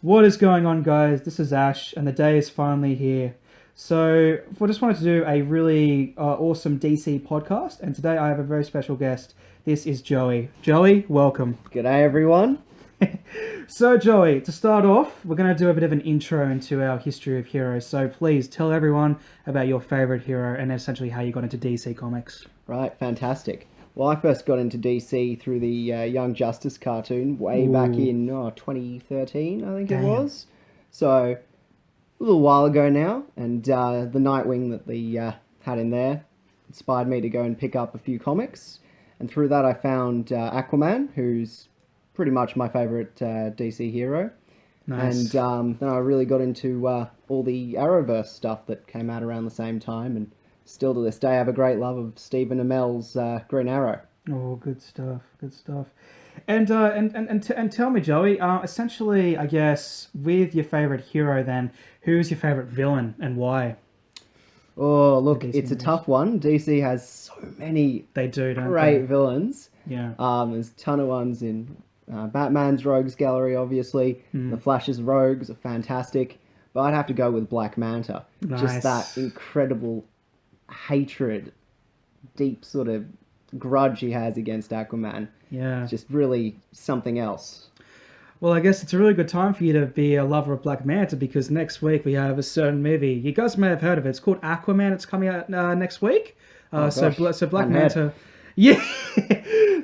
What is going on, guys? This is Ash, and the day is finally here. So, I just wanted to do a really awesome DC podcast, and today I have a very special guest. This is Joey. Joey, welcome. G'day everyone. So, Joey, to start off, we're going to do a bit of an intro into our history of heroes. So, please tell everyone about your favorite hero and essentially how you got into DC Comics. Right, fantastic. Well, I first got into DC through the Young Justice cartoon way back in 2013, I think it was. So, a little while ago now, and the Nightwing that they had in there inspired me to go and pick up a few comics. And through that I found Aquaman, who's pretty much my favourite DC hero. Nice. And then I really got into all the Arrowverse stuff that came out around the same time, and still to this day I have a great love of Stephen Amell's Green Arrow. Oh, good stuff, good stuff. And tell me, Joey, essentially, I guess, with your favourite hero then, who's your favourite villain and why? Oh, look, it's a tough one. DC has so many great villains. Yeah. There's a ton of ones in Batman's Rogues Gallery, obviously. The Flash's Rogues are fantastic. But I'd have to go with Black Manta. Nice. Just that incredible hatred, deep sort of grudge he has against Aquaman. Yeah. It's just really something else. Well, I guess it's a really good time for you to be a lover of Black Manta because next week we have a certain movie. You guys may have heard of it. It's called Aquaman. It's coming out next week. So Black Manta... Yeah.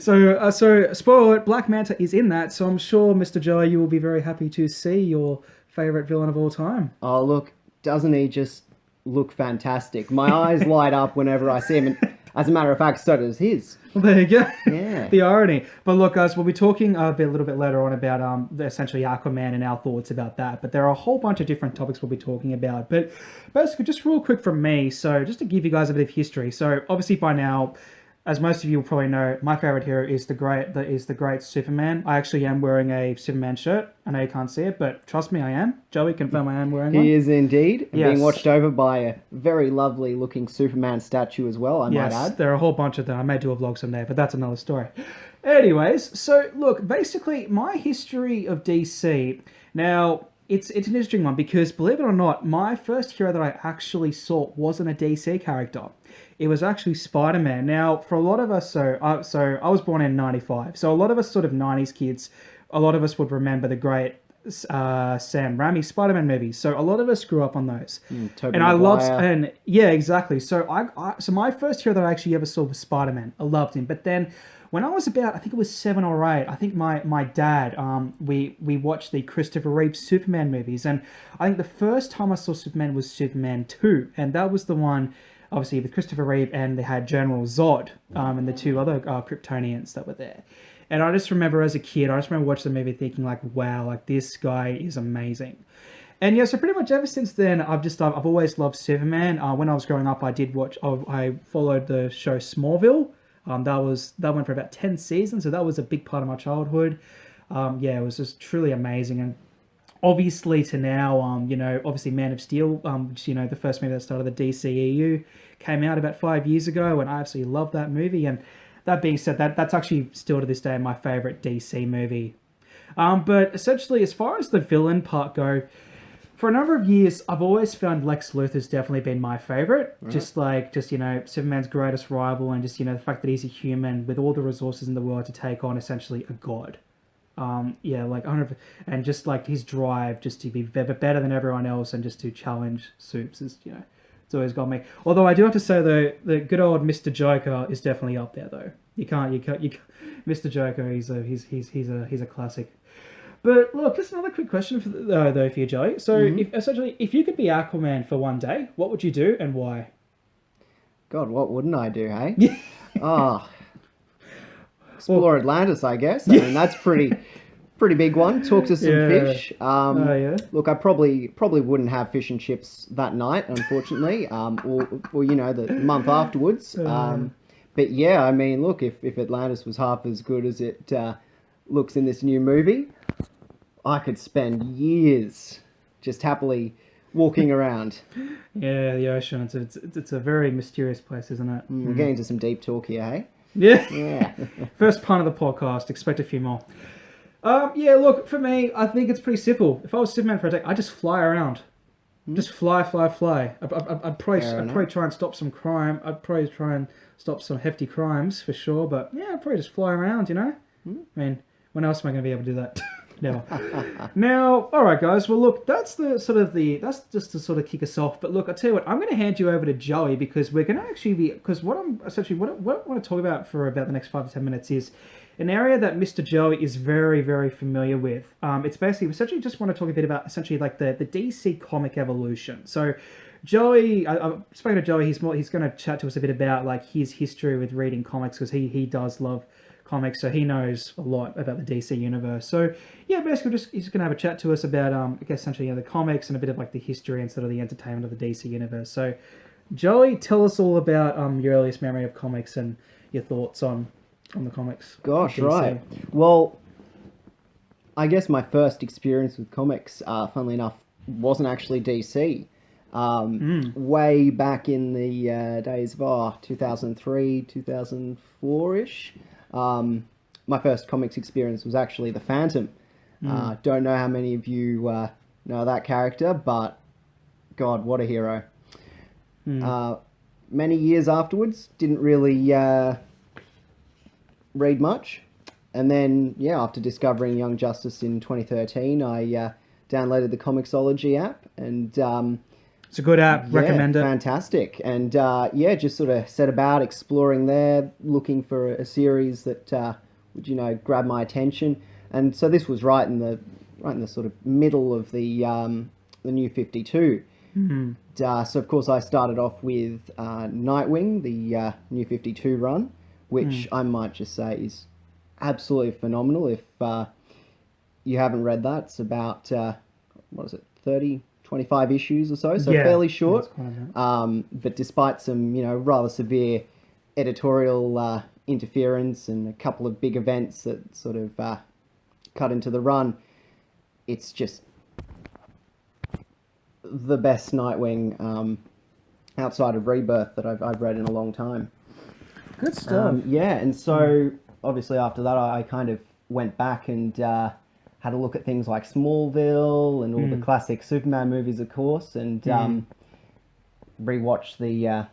So spoiler alert, Black Manta is in that. So I'm sure, Mr. Joey, you will be very happy to see your favourite villain of all time. Oh, look, doesn't he just look fantastic? My eyes light up whenever I see him. And as a matter of fact, so does his. Well, there you go. Yeah. The irony. But look, guys, we'll be talking a little bit later on about essentially Aquaman and our thoughts about that. But there are a whole bunch of different topics we'll be talking about. But basically, just real quick from me. So just to give you guys a bit of history. So obviously by now, as most of you will probably know, my favorite hero is the great Superman. I actually am wearing a Superman shirt. I know you can't see it, but trust me, I am. Joey, confirm I am wearing one. He is indeed. Yes. Being watched over by a very lovely looking Superman statue as well, I might add. There are a whole bunch of them. I may do a vlog someday, but that's another story. Anyways, so look, basically my history of DC. Now, it's an interesting one because, believe it or not, my first hero that I actually saw wasn't a DC character. It was actually Spider-Man. Now, for a lot of us, so I was born in 95. So a lot of us sort of 90s kids, a lot of us would remember the great Sam Raimi Spider-Man movies. So a lot of us grew up on those. Tobey and Maguire. I loved, yeah, exactly. So so my first hero that I actually ever saw was Spider-Man. I loved him. But then when I was about, I think it was 7 or 8, I think my dad, we watched the Christopher Reeve Superman movies. And I think the first time I saw Superman was Superman 2. And that was the one, obviously, with Christopher Reeve, and they had General Zod and the two other Kryptonians that were there. And I just remember as a kid, watching the movie thinking like, wow, like this guy is amazing. And yeah, so pretty much ever since then, I've always loved Superman. When I was growing up, I followed the show Smallville. That went for about 10 seasons, so that was a big part of my childhood. It was just truly amazing. And obviously to now, obviously Man of Steel, which, the first movie that started the DCEU, came out about 5 years ago, and I absolutely love that movie. And that being said, that's actually still to this day my favourite DC movie. But essentially, as far as the villain part go, for a number of years, I've always found Lex Luthor's definitely been my favourite. Right. Just Superman's greatest rival, and just, the fact that he's a human with all the resources in the world to take on essentially a god. And just like his drive just to be better than everyone else and just to challenge Supes is, it's always got me. Although I do have to say though, the good old Mr. Joker is definitely up there though. You can't Mr. Joker, he's a classic. But look, just another quick question for you, Joey. So if you could be Aquaman for one day, what would you do and why? God, what wouldn't I do, hey? Explore Atlantis, I guess. I mean, that's pretty big one. Talk to some fish. Look, I probably wouldn't have fish and chips that night, unfortunately, or the month afterwards. But yeah, I mean, look, if Atlantis was half as good as it looks in this new movie, I could spend years just happily walking around. Yeah, the ocean. It's a very mysterious place, isn't it? We're getting into some deep talk here, hey? Yeah. First part of the podcast. Expect a few more. Yeah, look, for me, I think it's pretty simple. If I was Superman for a day, I'd just fly around. Just fly. I'd probably try and stop some crime. I'd probably try and stop some hefty crimes for sure. But yeah, I'd probably just fly around, you know? I mean, when else am I going to be able to do that? Never. Now, all right, guys. Well, look, that's just to sort of kick us off. But look, I tell you what, I'm going to hand you over to Joey because we're going to actually what I want to talk about for about the next 5 to 10 minutes is an area that Mr. Joey is very, very familiar with. It's basically, essentially just want to talk a bit about essentially like the DC comic evolution. So Joey, I've spoken to Joey, he's going to chat to us a bit about like his history with reading comics because he does love comics, so he knows a lot about the DC universe. So yeah, basically he's going to have a chat to us about, I guess essentially the comics and a bit of like the history and sort of the entertainment of the DC universe. So Joey, tell us all about your earliest memory of comics and your thoughts on the comics. Gosh, right. Well, I guess my first experience with comics, funnily enough, wasn't actually DC. Way back in the days of 2003, 2004-ish. My first comics experience was actually The Phantom. Don't know how many of you know that character, but God, what a hero. Many years afterwards, didn't really read much, and then after discovering Young Justice in 2013, I downloaded the Comixology app, and it's a good app. Recommend it. Fantastic. And just sort of set about exploring there, looking for a series that would grab my attention. And so this was right in the sort of middle of the New 52. So of course I started off with Nightwing, the New 52 run, which I might just say is absolutely phenomenal. If you haven't read that, it's about 25 issues or so fairly short. But despite some rather severe editorial interference and a couple of big events that sort of cut into the run, it's just the best Nightwing outside of Rebirth that I've read in a long time. Good stuff. And so obviously after that I kind of went back and had a look at things like Smallville and all the classic Superman movies, of course, and rewatched the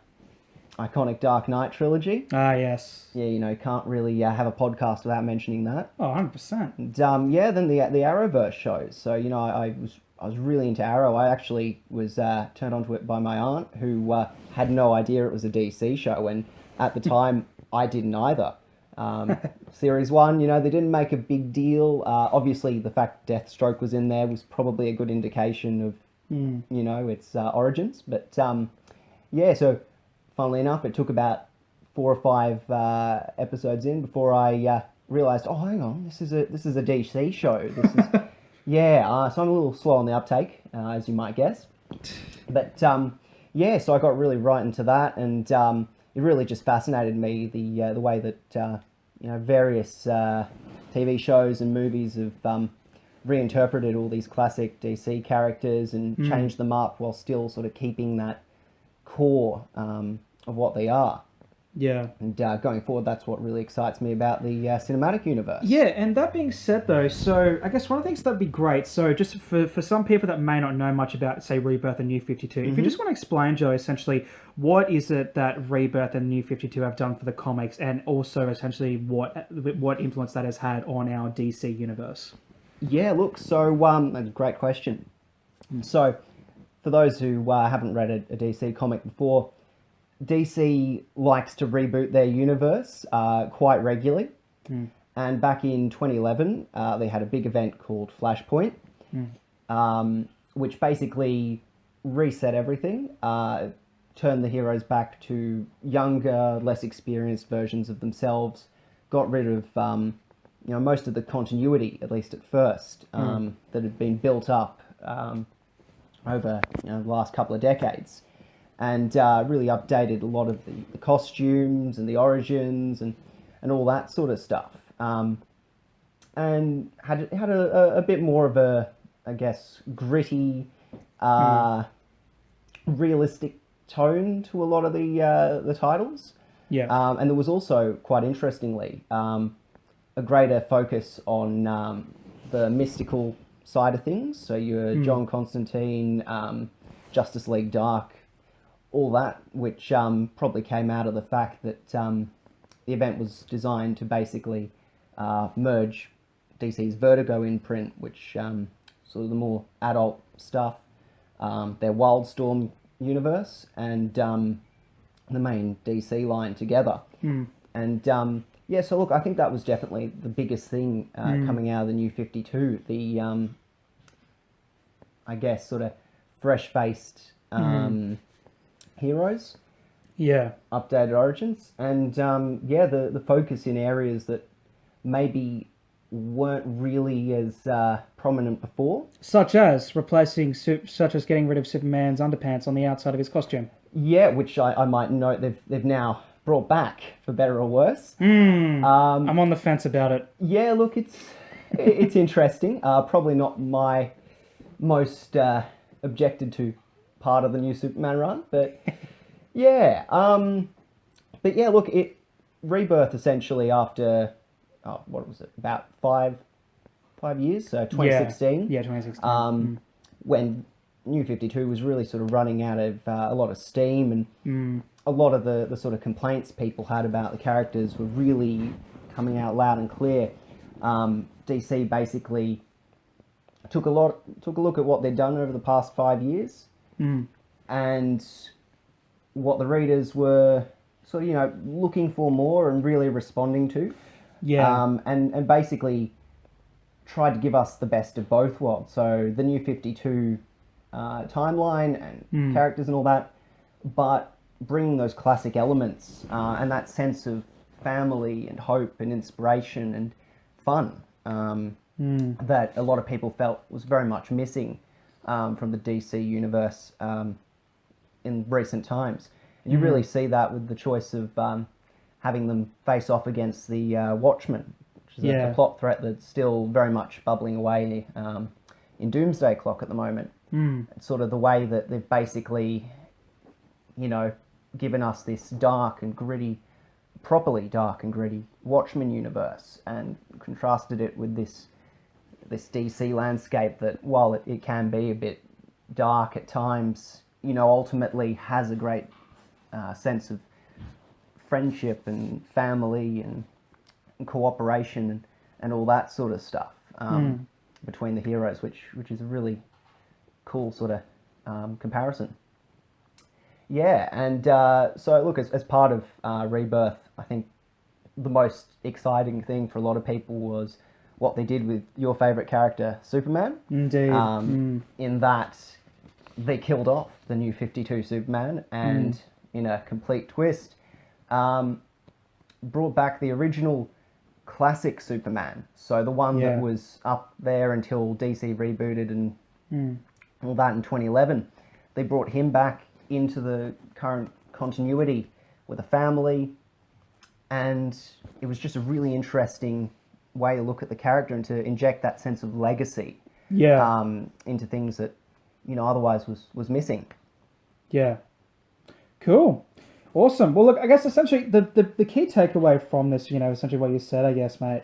iconic Dark Knight trilogy. Ah, yes. Yeah, can't really have a podcast without mentioning that. Oh, 100%. And then the Arrowverse shows. So I was really into Arrow. I actually was turned onto it by my aunt, who had no idea it was a DC show, and at the time I didn't either. Series 1, they didn't make a big deal. Obviously, the fact Deathstroke was in there was probably a good indication of, its origins. But, so funnily enough, it took about 4 or 5 episodes in before I realised, oh, hang on, this is a DC show. This is, so I'm a little slow on the uptake, as you might guess. But, so I got really right into that, and it really just fascinated me, the way that various TV shows and movies have reinterpreted all these classic DC characters and changed them up while still sort of keeping that core of what they are. Yeah. And going forward, that's what really excites me about the cinematic universe. Yeah, and that being said, though, so I guess one of the things that'd be great, so just for some people that may not know much about, say, Rebirth and New 52, if you just want to explain, Joe, essentially, what is it that Rebirth and New 52 have done for the comics, and also, essentially, what influence that has had on our DC universe? Yeah, look, so, that's a great question. So, for those who haven't read a DC comic before, DC likes to reboot their universe quite regularly. And back in 2011, they had a big event called Flashpoint, which basically reset everything, turned the heroes back to younger, less experienced versions of themselves, got rid of most of the continuity, at least at first, that had been built up over the last couple of decades. And really updated a lot of the costumes and the origins and all that sort of stuff. And had a bit more of a, I guess, gritty, realistic tone to a lot of the titles. Yeah. And there was also, quite interestingly, a greater focus on the mystical side of things. So your John Constantine, Justice League Dark, all that, which probably came out of the fact that the event was designed to basically merge DC's Vertigo imprint, which sort of the more adult stuff, their Wildstorm universe, and the main DC line together. And so look, I think that was definitely the biggest thing coming out of the New 52. The I guess sort of fresh-faced heroes, updated origins, and the focus in areas that maybe weren't really as prominent before, such as getting rid of Superman's underpants on the outside of his costume. Yeah, which I might note they've now brought back, for better or worse. I'm on the fence about it. Yeah, look, it's interesting. Probably not my most objected to part of the new Superman run, but yeah. Look, it rebirth essentially after what was it, about five years, so 2016. Yeah, 2016. When New 52 was really sort of running out of a lot of steam, and a lot of the sort of complaints people had about the characters were really coming out loud and clear. DC basically took a look at what they'd done over the past 5 years, and what the readers were sort of, looking for more and really responding to. Yeah. And basically tried to give us the best of both worlds. So the New 52 timeline and characters and all that, but bringing those classic elements and that sense of family and hope and inspiration and fun that a lot of people felt was very much missing from the DC universe in recent times. And you really see that with the choice of having them face off against the Watchmen, which is a plot threat that's still very much bubbling away in Doomsday Clock at the moment. It's sort of the way that they've basically, given us this properly dark and gritty Watchmen universe, and contrasted it with this DC landscape that, while it can be a bit dark at times, ultimately has a great sense of friendship and family and cooperation and all that sort of stuff between the heroes, which is a really cool sort of comparison. Yeah, and so look, as part of Rebirth, I think the most exciting thing for a lot of people was what they did with your favourite character, Superman. Indeed. In that they killed off the New 52 Superman, and in a complete twist, brought back the original classic Superman. So the one that was up there until DC rebooted and all that in 2011. They brought him back into the current continuity with a family, and it was just a really interesting way to look at the character and to inject that sense of legacy into things that otherwise was missing. Yeah. Cool. Awesome. Well, look, I guess essentially the key takeaway from this, essentially what you said, I guess, mate,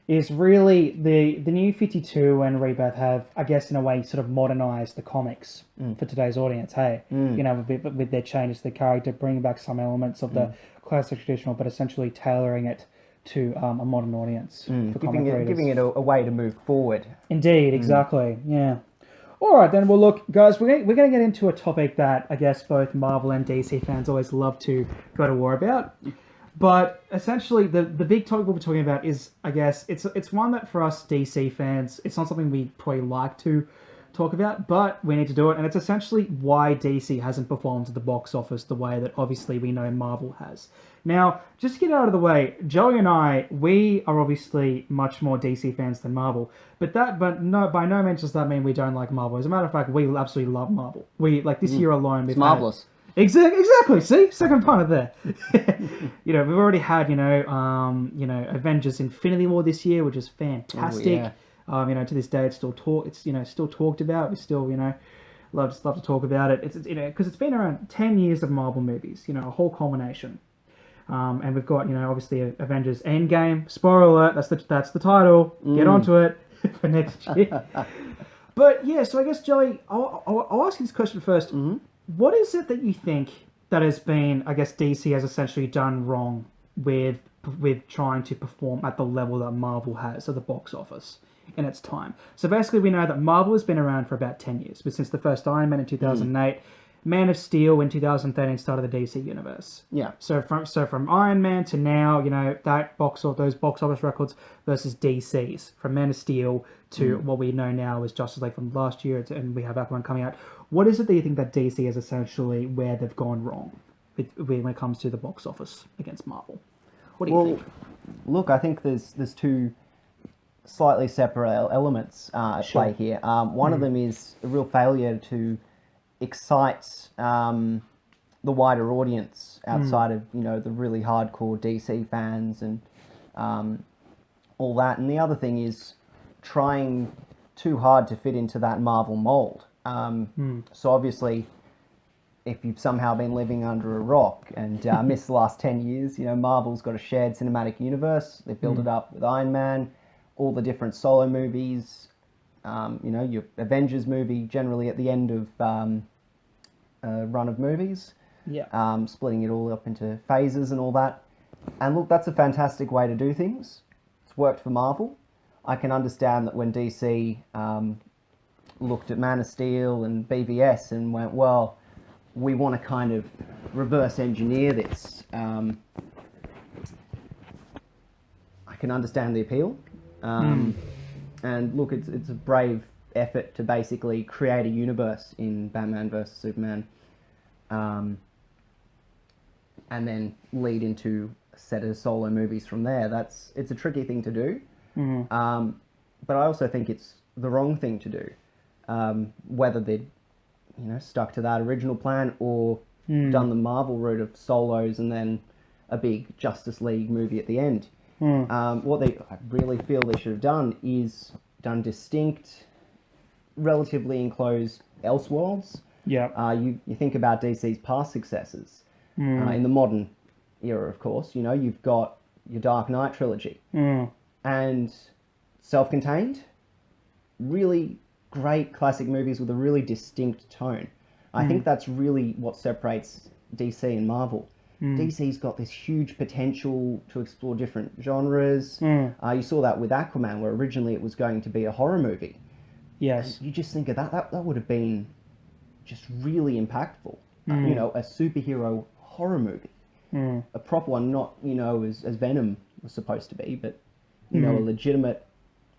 is really the New 52 and Rebirth have, I guess, in a way, sort of modernized the comics for today's audience. Hey, with their changes to the character, bringing back some elements of the classic traditional, but essentially tailoring it to a modern audience for comic readers. Giving it a way to move forward. Indeed, exactly. Yeah. All right, then. Well, look, guys, we're going to get into a topic that I guess both Marvel and DC fans always love to go to war about. But essentially, the big topic we'll be talking about is, I guess, it's one that for us DC fans, it's not something we probably like to talk about, but we need to do it. And it's essentially why DC hasn't performed at the box office the way that obviously we know Marvel has. Now, just to get out of the way, Joey and I, we are obviously much more DC fans than Marvel, but by no means does that mean we don't like Marvel. As a matter of fact, we absolutely love Marvel. We like this year alone. It's marvelous. Exactly. See, second part of there. We've already had Avengers: Infinity War this year, which is fantastic. Oh, yeah. To this day, it's still talked about. We still love to talk about it. It's because it's been around 10 years of Marvel movies. A whole culmination. And we've got obviously Avengers Endgame. Spoiler alert. That's the title. Get onto it. for next year. But yeah, so I guess, Joey, I'll ask you this question first. Mm-hmm. What is it that you think that has been, I guess, DC has essentially done wrong with trying to perform at the level that Marvel has at the box office in its time? So basically, we know that Marvel has been around for about 10 years, but since the first Iron Man in 2008, Man of Steel in 2013 started the DC universe. Yeah. So from Iron Man to now, that those box office records versus DC's, from Man of Steel to what we know now as Justice League from last year, and we have Aquaman coming out. What is it that you think that DC is essentially where they've gone wrong when it comes to the box office against Marvel? What do you think? Look, I think there's two slightly separate elements at play here. One of them is a real failure to excite the wider audience outside of the really hardcore DC fans and all that. And the other thing is trying too hard to fit into that Marvel mold. So obviously, if you've somehow been living under a rock and missed the last 10 years, Marvel's got a shared cinematic universe. They built it up with Iron Man, all the different solo movies, your Avengers movie generally at the end of a run of movies. Yeah. Splitting it all up into phases and all that. And look, that's a fantastic way to do things. It's worked for Marvel. I can understand that when DC looked at Man of Steel and BVS and went, well, we want to kind of reverse engineer this. I can understand the appeal. And look, it's a brave effort to basically create a universe in Batman vs Superman, and then lead into a set of solo movies from there. It's a tricky thing to do, but I also think it's the wrong thing to do. Whether they'd stuck to that original plan or done the Marvel route of solos and then a big Justice League movie at the end. What I really feel they should have done is done distinct, relatively enclosed Elseworlds. Yeah. You think about DC's past successes in the modern era, of course. You've got your Dark Knight trilogy and self-contained, really great classic movies with a really distinct tone. I think that's really what separates DC and Marvel. DC's got this huge potential to explore different genres. You saw that with Aquaman, where originally it was going to be a horror movie. Yes. And you just think of that would have been just really impactful. A superhero horror movie. A proper one, not, as Venom was supposed to be, but, a legitimate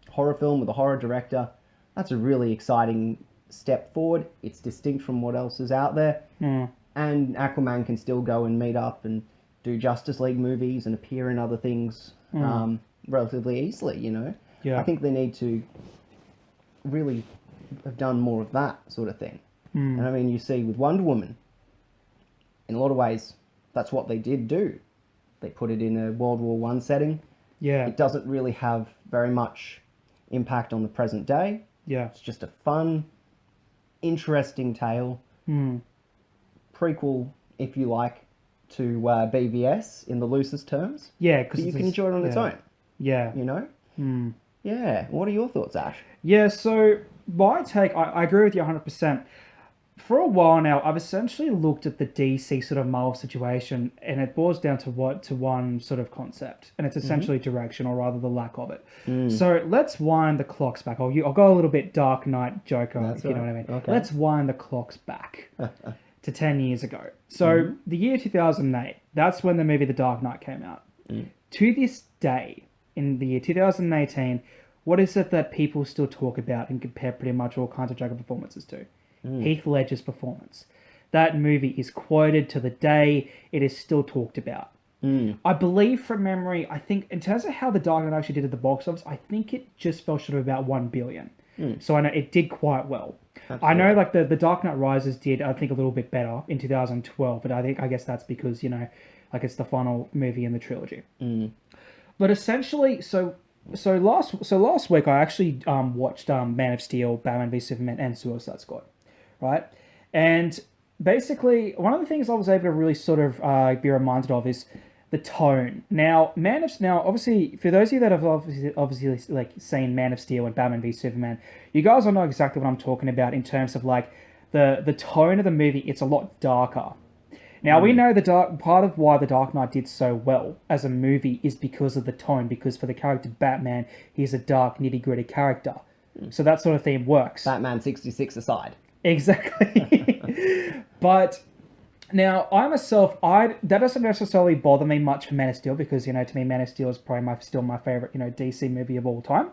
horror film with a horror director. That's a really exciting step forward. It's distinct from what else is out there. And Aquaman can still go and meet up and do Justice League movies and appear in other things relatively easily, Yeah. I think they need to really have done more of that sort of thing. And I mean, you see with Wonder Woman, in a lot of ways, that's what they did do. They put it in a World War I setting. Yeah. It doesn't really have very much impact on the present day. Yeah. It's just a fun, interesting tale. Prequel, if you like, to BVS in the loosest terms. Yeah, because you can enjoy it on its own. Yeah. Yeah. What are your thoughts, Ash? Yeah, so my take, I agree with you 100%. For a while now, I've essentially looked at the DC sort of Marvel situation, and it boils down to one sort of concept, and it's essentially direction, or rather the lack of it. So let's wind the clocks back. I'll go a little bit Dark Knight Joker, if you know what I mean. Okay. Let's wind the clocks back to 10 years ago. So the year 2008, that's when the movie The Dark Knight came out. To this day, in the year 2018, what is it that people still talk about and compare pretty much all kinds of Joker performances to? Heath Ledger's performance. That movie is quoted to the day. It is still talked about. I believe from memory, I think in terms of how The Dark Knight actually did at the box office, I think it just fell short of about 1 billion. So I know it did quite well. Absolutely. I know like the Dark Knight Rises did, I think, a little bit better in 2012, but I guess that's because, like it's the final movie in the trilogy. But essentially, so last week I actually watched Man of Steel, Batman v Superman, and Suicide Squad, right? And basically, one of the things I was able to really sort of be reminded of is the tone. Now, obviously, for those of you that have obviously like seen Man of Steel and Batman v Superman, you guys will know exactly what I'm talking about in terms of like the tone of the movie. It's a lot darker. Now, we know part of why The Dark Knight did so well as a movie is because of the tone, because for the character Batman, he's a dark, nitty-gritty character. So that sort of theme works. Batman 66 aside. Exactly. But now, that doesn't necessarily bother me much for Man of Steel because, to me, Man of Steel is probably still my favorite, DC movie of all time.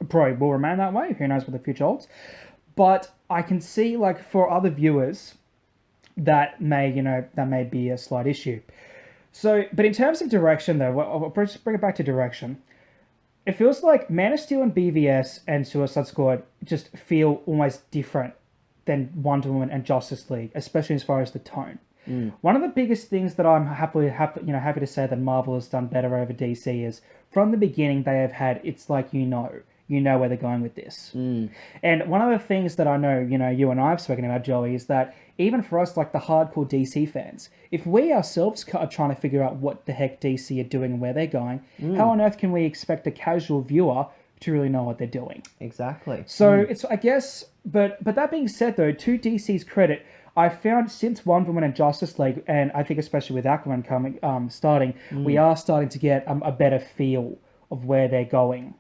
Probably will remain that way. Who knows what the future holds. But I can see, like, for other viewers, that may be a slight issue. So, but in terms of direction, though, I'll just bring it back to direction. It feels like Man of Steel and BVS and Suicide Squad just feel almost different than Wonder Woman and Justice League, especially as far as the tone. One of the biggest things that I'm happy to say that Marvel has done better over DC is from the beginning they have had, it's like you know where they're going with this. And one of the things that I know, you and I have spoken about, Joey, is that even for us, like the hardcore DC fans, if we ourselves are trying to figure out what the heck DC are doing and where they're going, how on earth can we expect a casual viewer to really know what they're doing? Exactly. So it's, I guess, but that being said, though, to DC's credit, I found since Wonder Woman and Justice League, and I think especially with Aquaman starting, we are starting to get a better feel of where they're going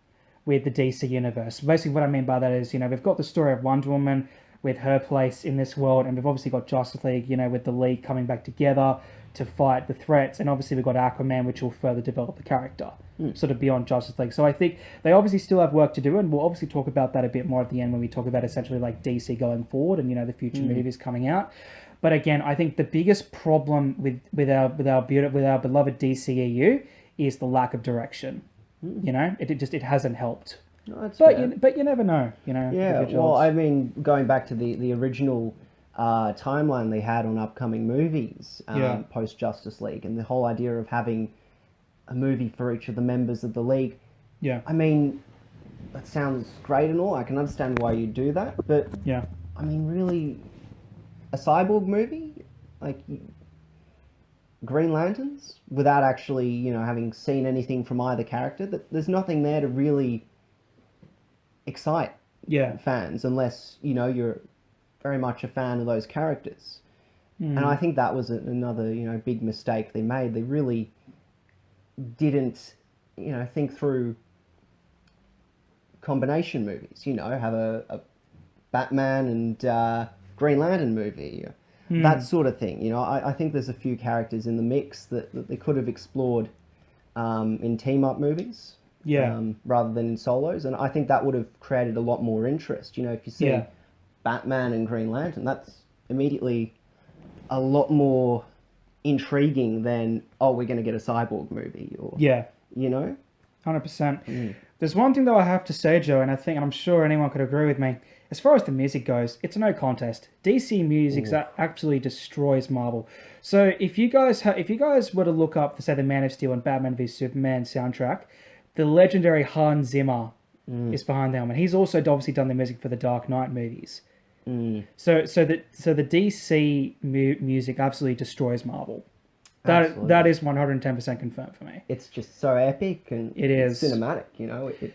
with the DC universe. Basically, what I mean by that is, we've got the story of Wonder Woman with her place in this world, and we've obviously got Justice League, with the League coming back together to fight the threats, and obviously we've got Aquaman, which will further develop the character, sort of beyond Justice League. So I think they obviously still have work to do, and we'll obviously talk about that a bit more at the end when we talk about essentially like DC going forward and, the future movies coming out. But again, I think the biggest problem with our beloved DCEU is the lack of direction. It hasn't helped. No, but you never know. Yeah. Well, I mean, going back to the original timeline they had on upcoming movies post Justice League, and the whole idea of having a movie for each of the members of the League. Yeah. I mean, that sounds great and all. I can understand why you do that, but I mean, really, a Cyborg movie, like Green Lanterns, without actually, having seen anything from either character, there's nothing there to really excite fans unless, you're very much a fan of those characters. And I think that was another, big mistake they made. They really didn't, think through combination movies, have a Batman and Green Lantern movie, that sort of thing. I think there's a few characters in the mix that they could have explored in team-up movies rather than in solos, and I think that would have created a lot more interest. If you see Batman and Green Lantern, that's immediately a lot more intriguing than, we're going to get a Cyborg movie, or 100%. There's one thing that I have to say, Joe, and I'm sure anyone could agree with me. As far as the music goes, it's no contest. DC music actually destroys Marvel. So if you guys were to look up, say, the Man of Steel and Batman v Superman soundtrack, the legendary Hans Zimmer is behind them, and he's also obviously done the music for the Dark Knight movies. So the DC music absolutely destroys Marvel. That is 110% confirmed for me. It's just so epic, and it is cinematic. It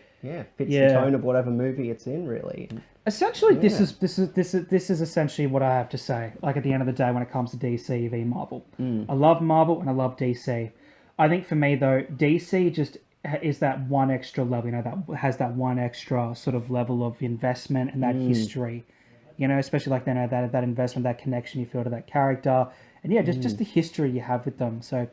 fits the tone of whatever movie it's in, really. Essentially, this is essentially what I have to say. Like at the end of the day, when it comes to DC v Marvel, I love Marvel and I love DC. I think for me though, DC just is that one extra level. That has that one extra sort of level of investment and that history. Especially like that investment, that connection you feel to that character, and just the history you have with them. So,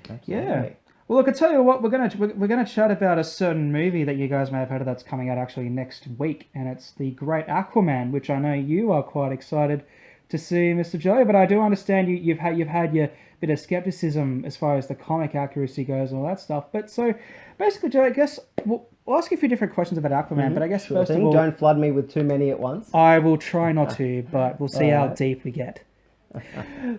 Absolutely. Well, look, I tell you what, we're gonna chat about a certain movie that you guys may have heard of that's coming out actually next week, and it's the great Aquaman, which I know you are quite excited to see, Mr. Joe. But I do understand you've had your bit of skepticism as far as the comic accuracy goes and all that stuff. But so basically, Joe, I guess we'll ask you a few different questions about Aquaman. But I guess first of all, don't flood me with too many at once. I will try not to, but we'll see how deep we get.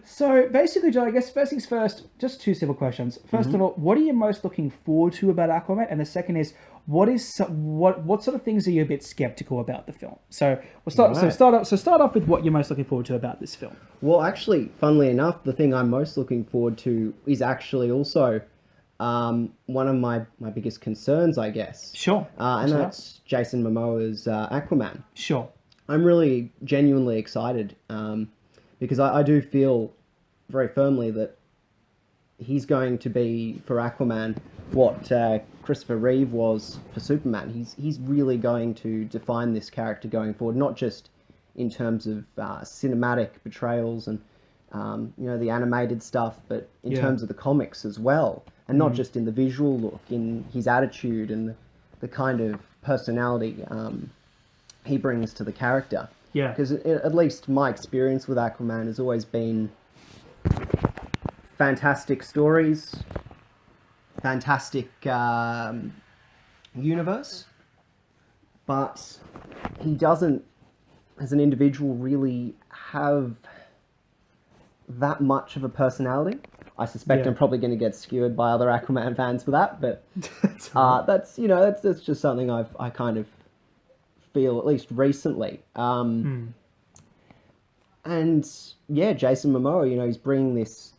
So basically, Joe, I guess first things first, just two simple questions. First of all, what are you most looking forward to about Aquaman? And the second is, what sort of things are you a bit skeptical about the film? So Right. start off with what you're most looking forward to about this film. Well, actually, funnily enough, the thing I'm most looking forward to is actually also one of my biggest concerns, I guess. Sure. And that's Jason Momoa's Aquaman. Sure. I'm really genuinely excited because I do feel very firmly that he's going to be, for Aquaman, what Christopher Reeve was for Superman. He's really going to define this character going forward, not just in terms of cinematic portrayals and the animated stuff, but in terms of the comics as well, and not just in the visual look, in his attitude and the kind of personality he brings to the character. Yeah. Because at least my experience with Aquaman has always been fantastic stories, fantastic universe, but he doesn't, as an individual, really have that much of a personality. I suspect I'm probably going to get skewered by other Aquaman fans for that, but that's just something I kind of feel, at least recently. And yeah, Jason Momoa, he's bringing this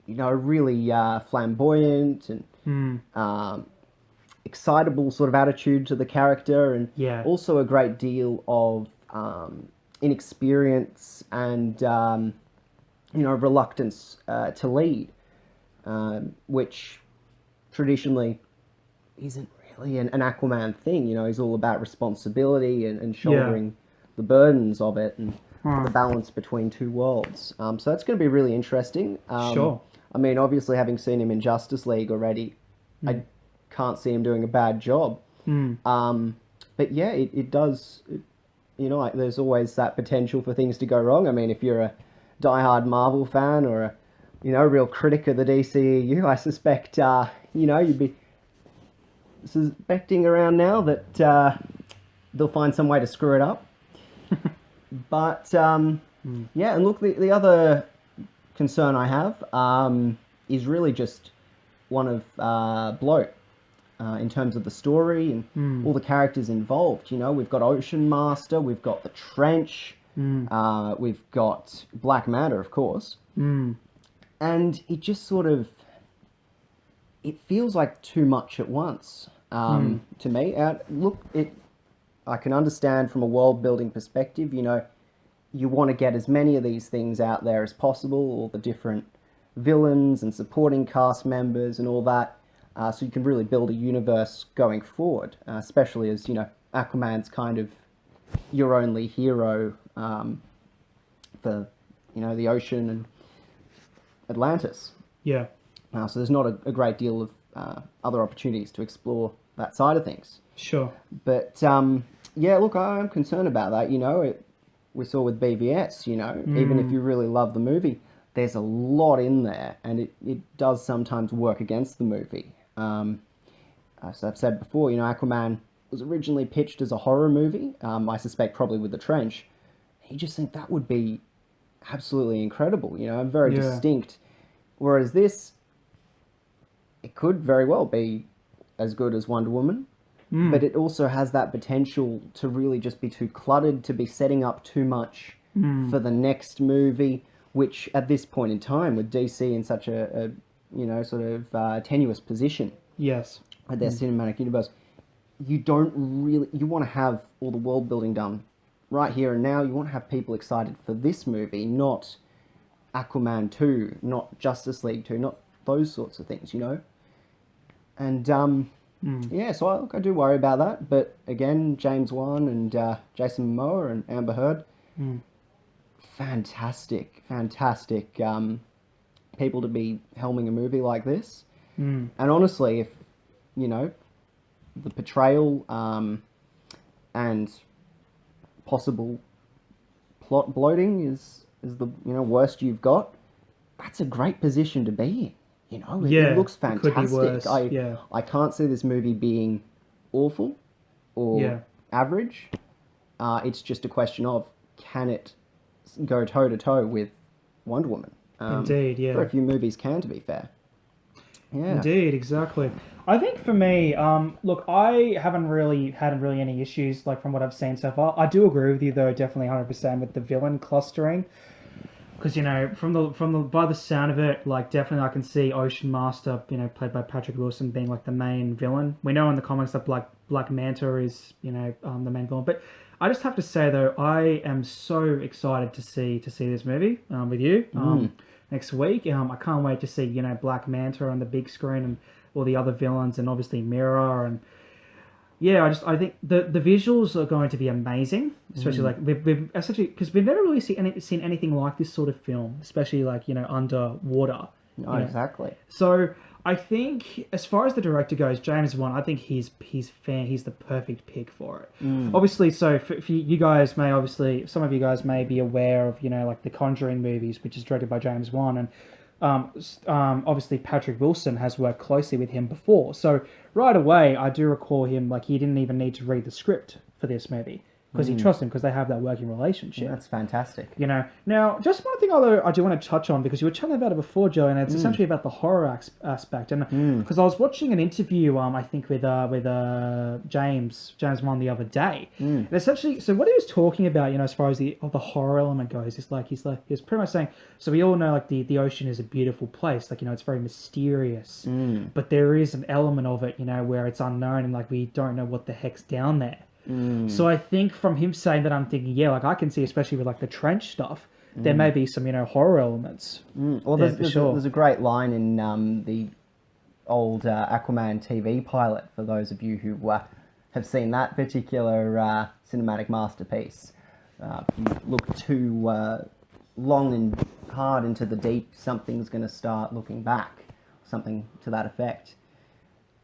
really flamboyant and excitable sort of attitude to the character, and also a great deal of inexperience and reluctance to lead, which traditionally isn't really an Aquaman thing. He's all about responsibility and shouldering the burdens of it and the balance between two worlds. So that's going to be really interesting. Sure. I mean, obviously, having seen him in Justice League already, I can't see him doing a bad job. But yeah, it does. There's always that potential for things to go wrong. I mean, if you're a diehard Marvel fan or a real critic of the DCEU, I suspect you'd be suspecting around now that they'll find some way to screw it up. But yeah, and look, the other concern I have is really just one of bloat in terms of the story and all the characters involved. We've got Ocean Master, we've got the Trench, we've got Black Matter, of course, and it just sort of feels like too much at once to me. I can understand from a world building perspective. You want to get as many of these things out there as possible, all the different villains and supporting cast members and all that, so you can really build a universe going forward, especially as, Aquaman's kind of your only hero for, the ocean and Atlantis. Yeah. So there's not a great deal of other opportunities to explore that side of things. Sure. But, yeah, look, I'm concerned about that, we saw with BVS, even if you really love the movie, there's a lot in there, and it does sometimes work against the movie. As I've said before, Aquaman was originally pitched as a horror movie, I suspect probably with The Trench. You just think that would be absolutely incredible, very distinct. Whereas this, it could very well be as good as Wonder Woman, but it also has that potential to really just be too cluttered, to be setting up too much for the next movie, which at this point in time, with DC in such a sort of tenuous position Yes. with their cinematic universe, you want to have all the world building done right here and now. You want to have people excited for this movie, not Aquaman 2, not Justice League 2, not those sorts of things, And yeah, so I do worry about that. But again, James Wan and Jason Momoa and Amber Heard, fantastic people to be helming a movie like this. And honestly, if the portrayal and possible plot bloating is the worst you've got, that's a great position to be in. It looks fantastic. Could be worse. I can't see this movie being awful or average. It's just a question of, can it go toe to toe with Wonder Woman? Indeed, yeah. Very few movies can, to be fair. Yeah. Indeed, exactly. I think for me, look, I haven't really had any issues like from what I've seen so far. I do agree with you though, definitely 100% with the villain clustering, because from the by the sound of it, like definitely I can see Ocean Master, played by Patrick Wilson, being like the main villain. We know in the comics that Black Manta is the main villain, but I just have to say though, I am so excited to see this movie with you next week. I can't wait to see Black Manta on the big screen and all the other villains, and obviously Mira, and yeah, I think the visuals are going to be amazing, especially like we've essentially, because we've never really seen anything like this sort of film, especially like underwater. No, exactly. So I think as far as the director goes, James Wan, I think he's the perfect pick for it. Obviously, so for you guys some of you guys may be aware of like the Conjuring movies, which is directed by James Wan, and obviously Patrick Wilson has worked closely with him before. So right away, I do recall him like he didn't even need to read the script for this movie, because he trusts him, because they have that working relationship. That's fantastic. Now, just one thing I do want to touch on, because you were chatting about it before, Joe, and it's essentially about the horror aspect. And because I was watching an interview, I think with James Wan the other day, and essentially, so what he was talking about, as far as the horror element goes, he's pretty much saying, so we all know like the ocean is a beautiful place, like it's very mysterious, but there is an element of it, where it's unknown and like we don't know what the heck's down there. So I think from him saying that, I'm thinking, yeah, like I can see, especially with like the trench stuff, there may be some horror elements. Well, there's a great line in the old Aquaman TV pilot, for those of you who have seen that particular cinematic masterpiece. If you look too long and hard into the deep, something's going to start looking back, something to that effect.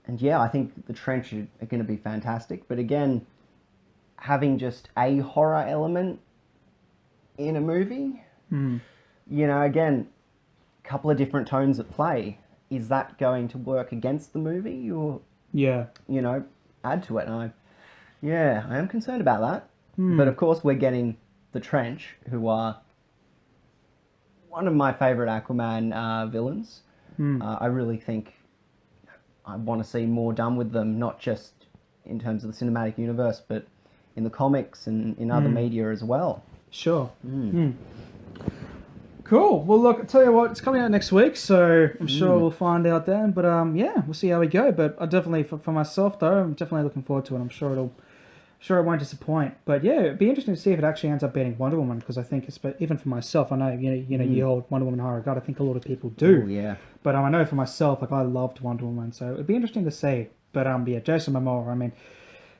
And yeah, I think the trench are going to be fantastic, but again, having just a horror element in a movie, again, a couple of different tones at play. Is that going to work against the movie, or add to it? And I am concerned about that. But of course, we're getting the Trench, who are one of my favorite Aquaman villains. I really think I want to see more done with them, not just in terms of the cinematic universe, but in the comics and in other media as well. Sure. Cool. Well, look, I'll tell you what, it's coming out next week, so I'm sure we'll find out then. But we'll see how we go. But I definitely, for myself though, I'm definitely looking forward to it. I'm sure it won't disappoint. But yeah, it'd be interesting to see if it actually ends up beating Wonder Woman, because I think even for myself, I know you hold Wonder Woman high regard. I think a lot of people do. Ooh, yeah. But I know for myself, like I loved Wonder Woman, so it'd be interesting to see. But yeah, Jason Momoa, I mean,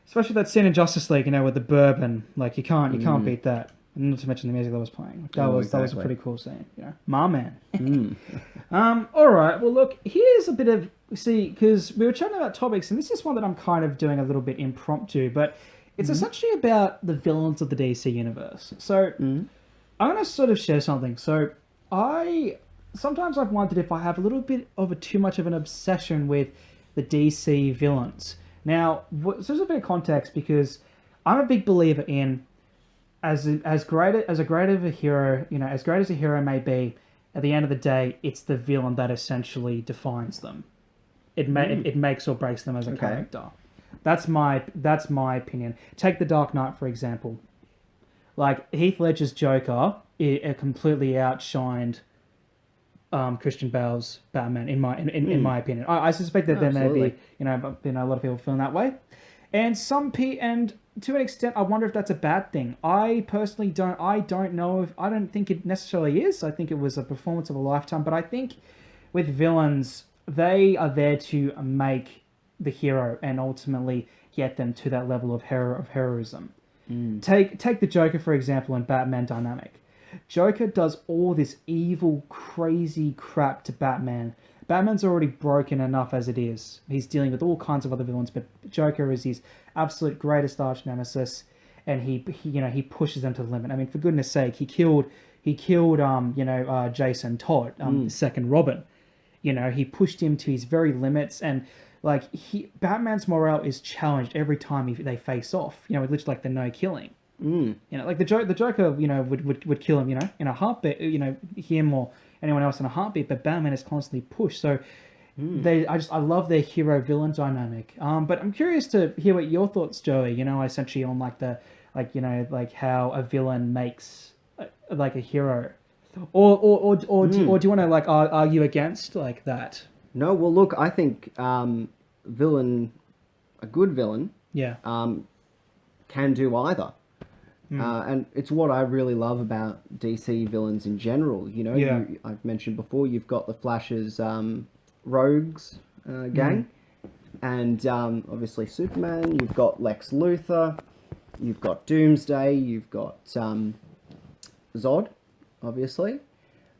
especially that scene in Justice League, with the bourbon, like you can't beat that. And not to mention the music that was playing. That was a pretty cool scene. My man. All right. Well, look, here's a bit of because we were chatting about topics, and this is one that I'm kind of doing a little bit impromptu, but it's essentially about the villains of the DC universe. So I'm going to sort of share something. So sometimes I've wondered if I have a little bit of too much of an obsession with the DC villains. Now, so there's a bit of context, because I'm a big believer in as great as a hero, as great as a hero may be, at the end of the day, it's the villain that essentially defines them. It makes or breaks them as a character. That's my opinion. Take The Dark Knight, for example. Like Heath Ledger's Joker, it completely outshined Christian Bale's Batman in my opinion. I suspect that there may be a lot of people feeling that way, and to an extent, I wonder if that's a bad thing. I personally don't. I don't think it necessarily is. I think it was a performance of a lifetime. But I think with villains, they are there to make the hero and ultimately get them to that level of heroism. Take the Joker, for example, in Batman dynamic. Joker does all this evil, crazy crap to Batman. Batman's already broken enough as it is. He's dealing with all kinds of other villains, but Joker is his absolute greatest arch nemesis, and he pushes them to the limit. I mean, for goodness sake, he killed Jason Todd, the second Robin. He pushed him to his very limits, and Batman's morale is challenged every time they face off. With literally like the no killing. Like the Joker, would kill him, in a heartbeat, him or anyone else in a heartbeat, but Batman is constantly pushed. So I love their hero villain dynamic. But I'm curious to hear what your thoughts, Joey. You know, essentially on like how a villain makes like a hero, or do you want to like argue against like that? No, well, look, I think villain, a good villain, can do either. And it's what I really love about DC villains in general. You know, I've mentioned before, you've got the Flash's rogues gang, and obviously Superman. You've got Lex Luthor, you've got Doomsday, you've got Zod, obviously.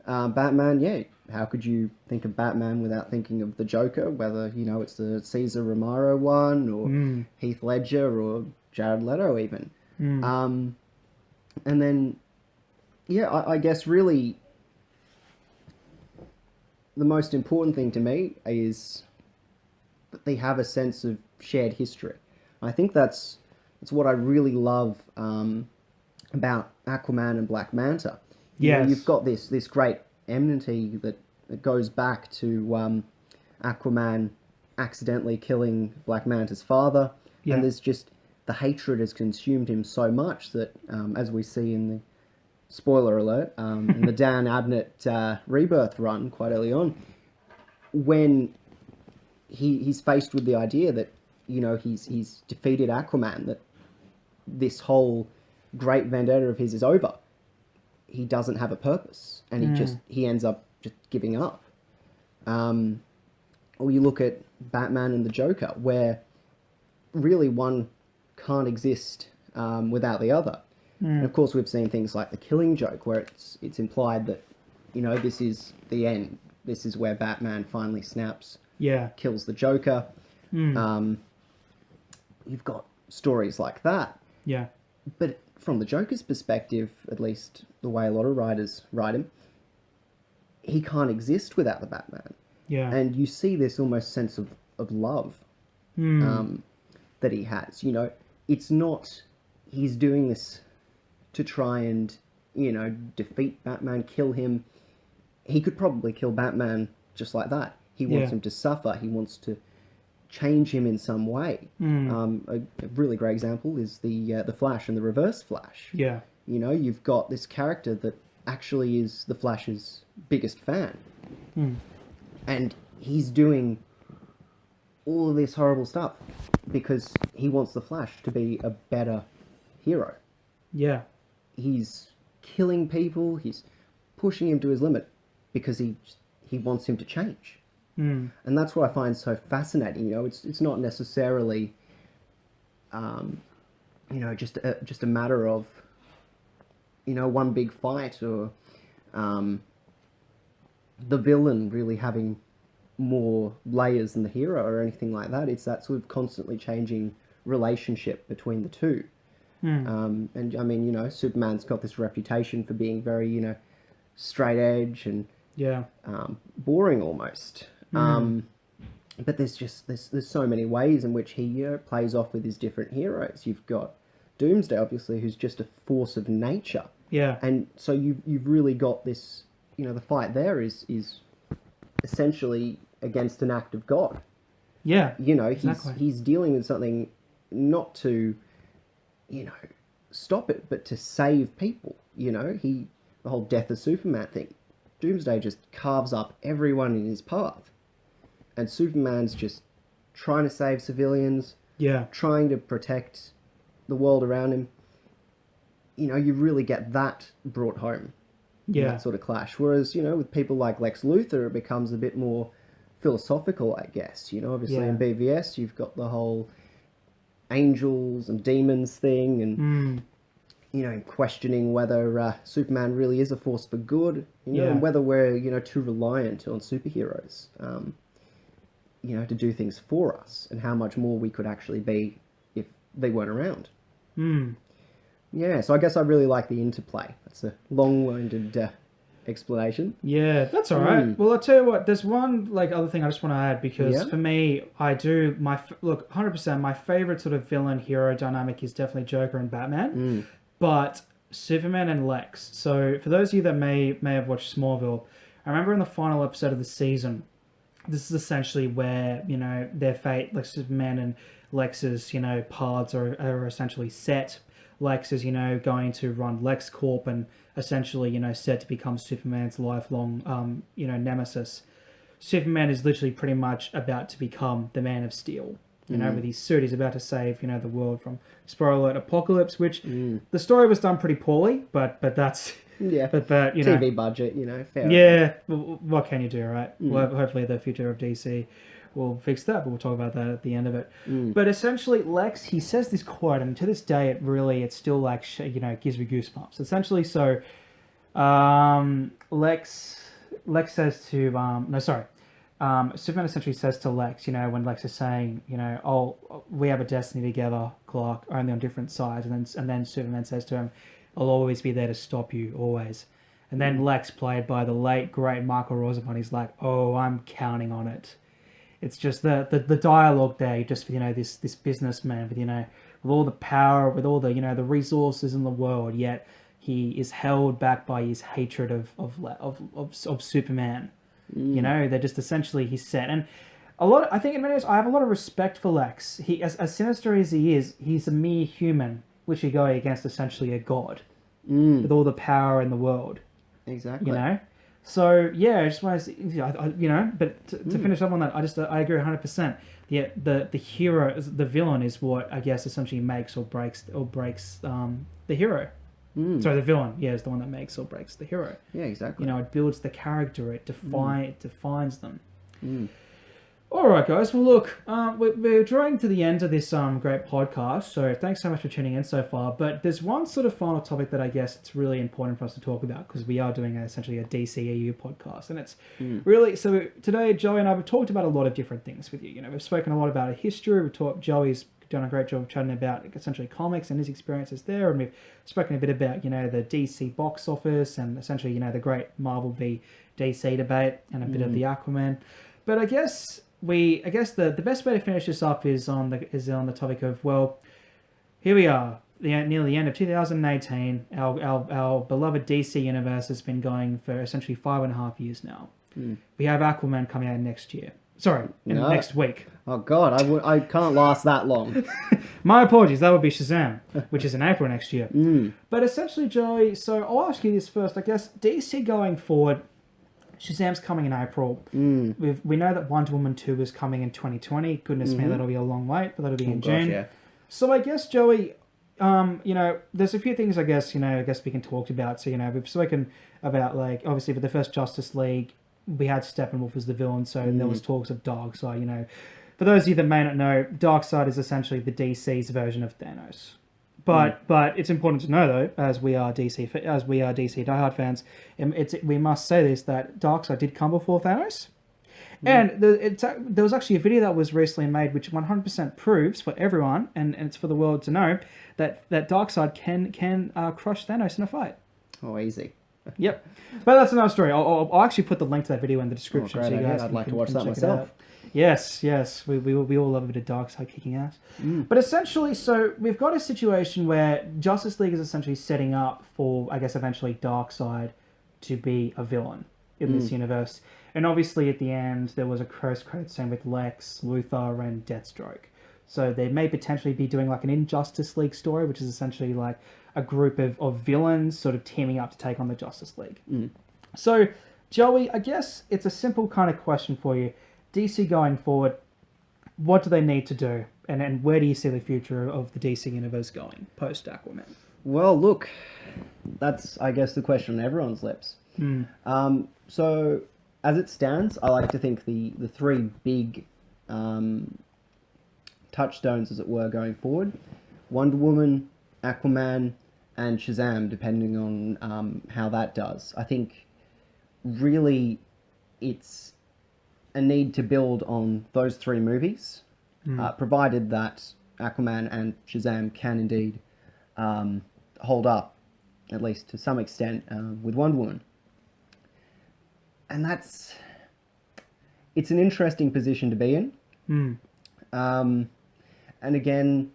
Batman, yeah. How could you think of Batman without thinking of the Joker? Whether, you know, it's the Cesar Romero one, or Heath Ledger, or Jared Leto even. And then, I guess really the most important thing to me is that they have a sense of shared history. I think that's what I really love about Aquaman and Black Manta. You know, you've got this great enmity that goes back to Aquaman accidentally killing Black Manta's father, and there's just the hatred has consumed him so much that, as we see in the spoiler alert, in the Dan Abnett Rebirth run quite early on, when he's faced with the idea that, you know, he's defeated Aquaman, that this whole great vendetta of his is over. He doesn't have a purpose, and he ends up just giving up. Or you look at Batman and the Joker, where really one can't exist without the other. And of course, we've seen things like the Killing Joke, where it's implied that, you know, this is the end. This is where Batman finally snaps, kills the Joker. You've got stories like that. But from the Joker's perspective, at least the way a lot of writers write him, he can't exist without the Batman. And you see this almost sense of love that he has. You know, it's not he's doing this to try and, you know, defeat Batman, kill him. He could probably kill Batman just like that. He wants him to suffer. He wants to change him in some way. A really great example is the Flash and the Reverse Flash. You know, you've got this character that actually is the Flash's biggest fan. And he's doing all of this horrible stuff because he wants the Flash to be a better hero. He's killing people, he's pushing him to his limit because he wants him to change. And that's what I find so fascinating. You know, it's not necessarily, you know, just a matter of, you know, one big fight or the villain really having more layers than the hero or anything like that. It's that sort of constantly changing relationship between the two. And I mean, you know, Superman's got this reputation for being very, you know, straight edge and boring almost. But there's so many ways in which he plays off with his different heroes. You've got Doomsday, obviously, who's just a force of nature. And so you've really got this, you know, the fight there is essentially against an act of God. You know, he's dealing with something not to, you know, stop it, but to save people. You know, the whole death of Superman thing. Doomsday just carves up everyone in his path. And Superman's just trying to save civilians, trying to protect the world around him. You know, you really get that brought home in that sort of clash. Whereas, you know, with people like Lex Luthor, it becomes a bit more philosophical, I guess. You know, obviously in BVS, you've got the whole angels and demons thing, and you know, questioning whether Superman really is a force for good, you know, and whether we're, you know, too reliant on superheroes, you know, to do things for us, and how much more we could actually be if they weren't around. Yeah, so I guess I really like the interplay. That's a long-winded explanation. Yeah, that's all right. Well, I'll tell you what, there's one like other thing I just want to add, because for me, I do, look, 100%, my favorite sort of villain-hero dynamic is definitely Joker and Batman, but Superman and Lex. So for those of you that may have watched Smallville, I remember in the final episode of the season, this is essentially where, you know, their fate, like Superman and Lex's, you know, paths are essentially set. Lex is, you know, going to run LexCorp and essentially, you know, set to become Superman's lifelong, you know, nemesis. Superman is literally pretty much about to become the Man of Steel. You know, with his suit, he's about to save, you know, the world from, spoiler alert, apocalypse, which the story was done pretty poorly, but that's... Yeah, but you know, TV budget, you know, fair yeah, what can you do, right? Well, hopefully the future of DC will fix that, but we'll talk about that at the end of it. But essentially, Lex, he says this quote, and to this day, it's still like, you know, gives me goosebumps. Essentially, so, Lex says to, Superman essentially says to Lex, you know, when Lex is saying, you know, oh, we have a destiny together, Clark, only on different sides, and then Superman says to him, I'll always be there to stop you, always. And then Lex, played by the late, great Michael Rosenbaum, he's like, oh, I'm counting on it. It's just the dialogue there, just, you know, this businessman with, you know, with all the power, with all the, you know, the resources in the world, yet he is held back by his hatred of Superman. You know, they're just essentially, he's set. And I think in many ways, I have a lot of respect for Lex. He, as sinister as he is, he's a mere human, literally going against essentially a god with all the power in the world. Exactly. You know? So, yeah, I just want to, you know, but to finish up on that, I agree 100%. The hero, the villain is what, I guess, essentially makes or breaks the hero. Sorry, the villain, is the one that makes or breaks the hero. Yeah, exactly. You know, it builds the character, it defines them. All right, guys. Well, look, we're drawing to the end of this great podcast, so thanks so much for tuning in so far. But there's one sort of final topic that I guess it's really important for us to talk about, because we are doing essentially a DCEU podcast, and it's really, so today Joey and I have talked about a lot of different things with you. You know, we've spoken a lot about history. Joey's done a great job of chatting about essentially comics and his experiences there, and we've spoken a bit about, you know, the DC box office and essentially, you know, the great Marvel v DC debate and a bit of the Aquaman. But I guess the best way to finish this up is on the topic of, well, here we are, near the end of 2018. Our beloved DC universe has been going for essentially 5.5 years now. We have Aquaman coming out next year. Sorry, next week. Oh God, I can't last that long. My apologies. That would be Shazam, which is in April next year. But essentially, Joey, so I'll ask you this first. I guess DC going forward, Shazam's coming in April. We know that Wonder Woman 2 is coming in 2020. Goodness me, that'll be a long wait, but that'll be in June. Yeah. So I guess, Joey, you know, there's a few things I guess we can talk about. So, you know, we've spoken about, like, obviously for the first Justice League, we had Steppenwolf as the villain, so there was talks of Darkseid. You know, for those of you that may not know, Darkseid is essentially the DC's version of Thanos. But it's important to know, though, as we are DC diehard fans, we must say this, that Darkseid did come before Thanos. And there was actually a video that was recently made which 100% proves for everyone, and it's for the world to know, that Darkseid can crush Thanos in a fight. Oh, easy. Yep. But that's another story. I'll actually put the link to that video in the description. So you guys I'd like to watch that myself. Yes. We all love a bit of Darkseid kicking ass. But essentially, so we've got a situation where Justice League is essentially setting up for, I guess, eventually Darkseid to be a villain in this universe. And obviously, at the end, there was a post-credit scene with Lex, Luthor, and Deathstroke. So they may potentially be doing like an Injustice League story, which is essentially like a group of villains sort of teaming up to take on the Justice League. So, Joey, I guess it's a simple kind of question for you. DC going forward, what do they need to do? And where do you see the future of the DC universe going post-Aquaman? Well, look, that's, I guess, the question on everyone's lips. So, as it stands, I like to think the three big touchstones, as it were, going forward: Wonder Woman, Aquaman, and Shazam, depending on how that does. I think really it's a need to build on those three movies, provided that Aquaman and Shazam can indeed hold up, at least to some extent, with Wonder Woman. And it's an interesting position to be in. And again,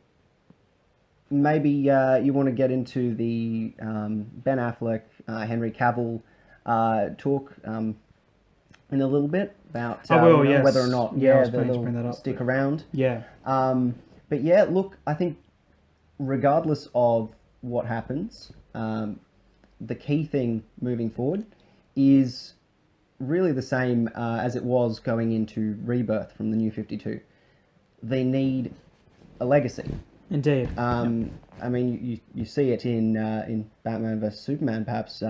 maybe you want to get into the Ben Affleck, Henry Cavill talk. in a little bit about yes. whether or not they'll stick around. Yeah. But yeah, look, I think regardless of what happens, the key thing moving forward is really the same as it was going into Rebirth from the New 52. They need a legacy. Indeed. I mean, you see it in Batman vs Superman, perhaps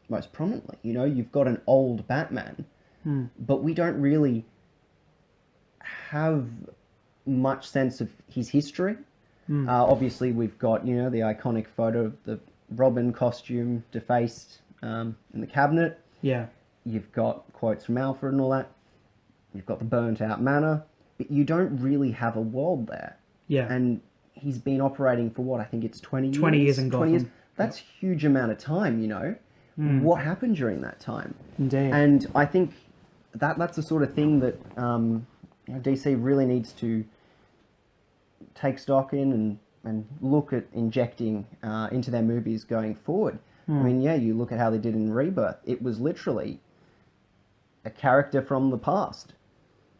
most prominently. You know, you've got an old Batman, but we don't really have much sense of his history. Obviously, we've got, you know, the iconic photo of the Robin costume defaced in the cabinet. Yeah. You've got quotes from Alfred and all that. You've got the burnt out manor, but you don't really have a world there. Yeah. And he's been operating for what? I think it's 20 years. 20 years in Gotham. 20 years. That's a huge amount of time, you know. What happened during that time? Indeed. And I think that's the sort of thing that DC really needs to take stock in and look at injecting into their movies going forward. I mean, yeah, you look at how they did in Rebirth. It was literally a character from the past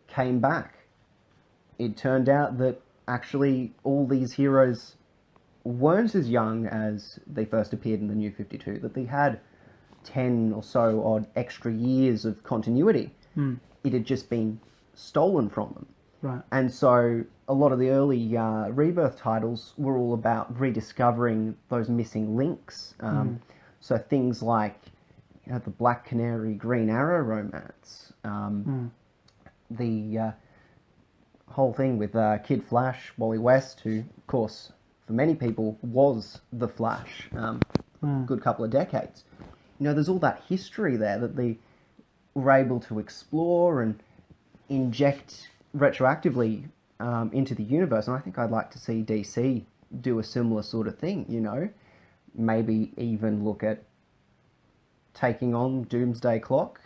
came back. It turned out that actually all these heroes weren't as young as they first appeared in the New 52, that they had 10 or so odd extra years of continuity. It had just been stolen from them. Right. And so a lot of the early Rebirth titles were all about rediscovering those missing links. So things like, you know, the Black Canary, Green Arrow romance, the whole thing with Kid Flash, Wally West, who, of course, for many people was the Flash for a good couple of decades. You know, there's all that history there that they were able to explore and inject retroactively into the universe. And I think I'd like to see DC do a similar sort of thing, you know. Maybe even look at taking on Doomsday Clock,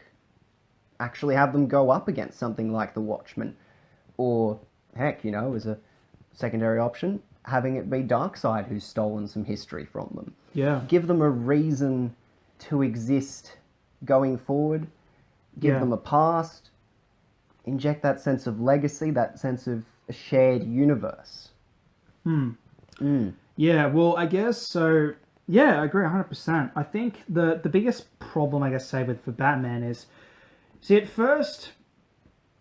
actually have them go up against something like the Watchmen, or heck, you know, as a secondary option, having it be Darkseid who's stolen some history from them. Yeah. Give them a reason to exist going forward, give them a past, inject that sense of legacy, that sense of a shared universe. Yeah, well, I guess so. Yeah, I agree 100%. I think the biggest problem, I guess, say for Batman is, see, at first,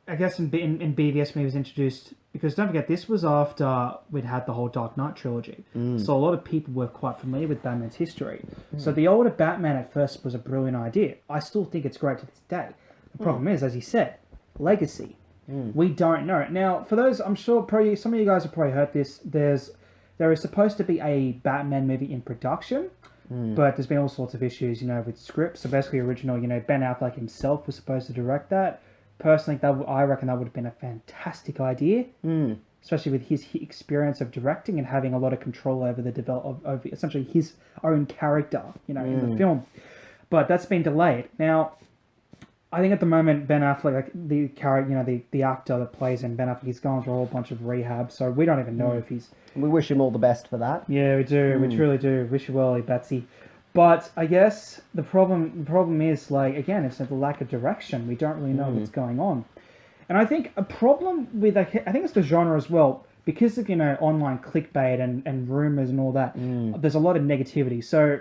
I guess in BVS when he was introduced, because don't forget, this was after we'd had the whole Dark Knight trilogy. So a lot of people were quite familiar with Batman's history. So the older Batman at first was a brilliant idea. I still think it's great to this day. The problem is, as you said, legacy. We don't know. Now, for those, I'm sure probably some of you guys have probably heard this, there is supposed to be a Batman movie in production, but there's been all sorts of issues, you know, with scripts. So basically original, you know, Ben Affleck himself was supposed to direct that. Personally, I reckon that would have been a fantastic idea, especially with his experience of directing and having a lot of control over the over essentially his own character, you know, in the film. But that's been delayed. Now, I think at the moment Ben Affleck, like the character, you know, the actor that plays him, Ben Affleck, he's gone through a whole bunch of rehab, so we don't even know if he's. We wish him all the best for that. Yeah, we do. We truly do. Wish you well, Betsy. But I guess the problem is, like, again, it's the lack of direction. We don't really know what's going on. And I think a problem with, I think it's the genre as well, because of, you know, online clickbait and rumors and all that, there's a lot of negativity. So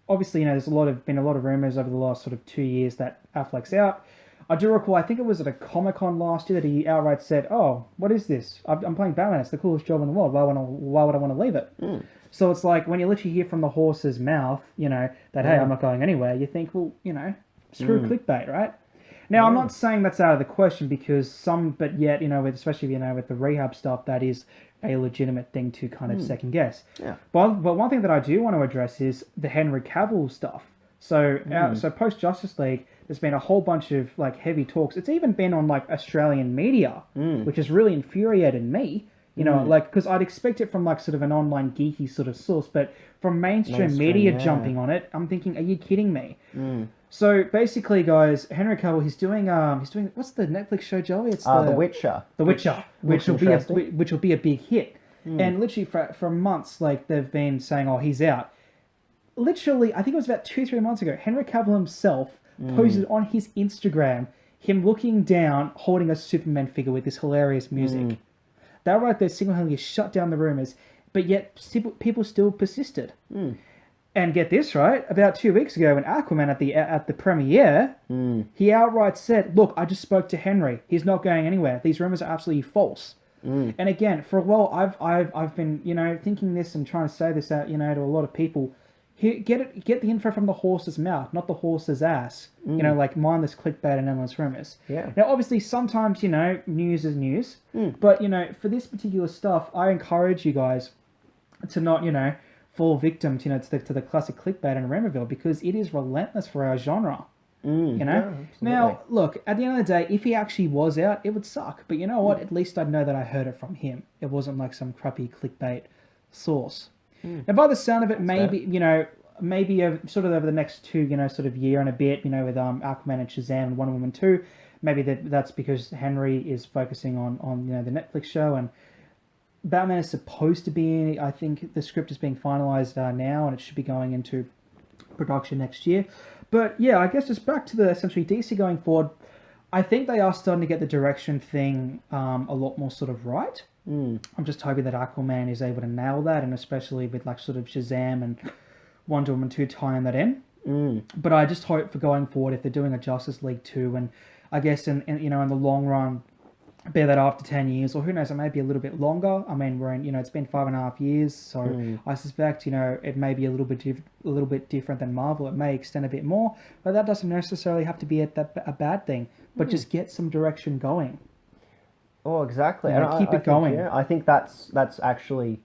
obviously, you know, there's been a lot of rumors over the last sort of 2 years that Affleck's out. I do recall, I think it was at a Comic-Con last year that he outright said, "Oh, what is this? I'm playing Batman. It's the coolest job in the world. Why would I want to leave it?" So it's like, when you literally hear from the horse's mouth, you know, that, hey, I'm not going anywhere, you think, well, you know, screw clickbait, right? Now, I'm not saying that's out of the question, because but yet, you know, especially, you know, with the rehab stuff, that is a legitimate thing to kind of second guess. Yeah. But one thing that I do want to address is the Henry Cavill stuff. So, so post Justice League, there's been a whole bunch of like heavy talks. It's even been on like Australian media, which has really infuriated me. You know, like, because I'd expect it from like sort of an online geeky sort of source, but from mainstream media jumping on it, I'm thinking, are you kidding me? So basically, guys, Henry Cavill, he's doing what's the Netflix show, Joey? It's The Witcher. The Witcher, which will be a big hit. And literally for months, like, they've been saying, oh, he's out. Literally, I think it was about 2-3 months ago, Henry Cavill himself posted on his Instagram him looking down, holding a Superman figure with this hilarious music. That right there single-handedly shut down the rumors, but yet people still persisted. And get this, right? About 2 weeks ago, when Aquaman at the premiere, he outright said, "Look, I just spoke to Henry. He's not going anywhere. These rumors are absolutely false." And again, for a while, I've been thinking this and trying to say this out to a lot of people. Get the info from the horse's mouth, not the horse's ass. Like mindless clickbait and endless rumors. Yeah. Now, obviously, sometimes news is news, but for this particular stuff, I encourage you guys to not fall victim to the classic clickbait and rumorville, because it is relentless for our genre. Yeah, now, look, at the end of the day, if he actually was out, it would suck. But you know what? At least I'd know that I heard it from him. It wasn't like some crappy clickbait source. Now, by the sound of it, maybe sort of over the next two, sort of year and a bit, with Aquaman and Shazam and Wonder Woman 2, maybe that's because Henry is focusing on the Netflix show, and Batman is supposed to be, I think the script is being finalized now, and it should be going into production next year. But yeah, I guess just back to the essentially DC going forward, I think they are starting to get the direction thing a lot more sort of right. I'm just hoping that Aquaman is able to nail that, and especially with like sort of Shazam and Wonder Woman 2 tying that in. But I just hope for going forward, if they're doing a Justice League 2, and I guess in the long run, bear that after 10 years, or who knows, it may be a little bit longer. I mean, we're in, it's been 5.5 years, so I suspect, it may be a little bit different than Marvel. It may extend a bit more, but that doesn't necessarily have to be a bad thing. But just get some direction going. Oh, exactly. Keep it going. I think that's actually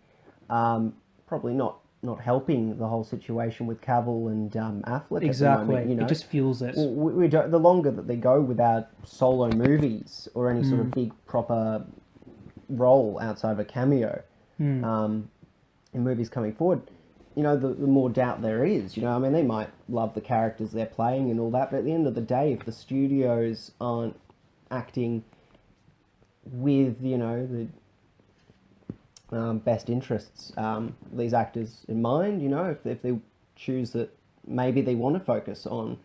probably not helping the whole situation with Cavill and Affleck. Exactly. At the moment, It just fuels it. We don't, the longer that they go without solo movies or any sort of big proper role outside of a cameo in movies coming forward, the more doubt there is. They might love the characters they're playing and all that, but at the end of the day, if the studios aren't acting with the best interests these actors in mind, if they choose that maybe they want to focus on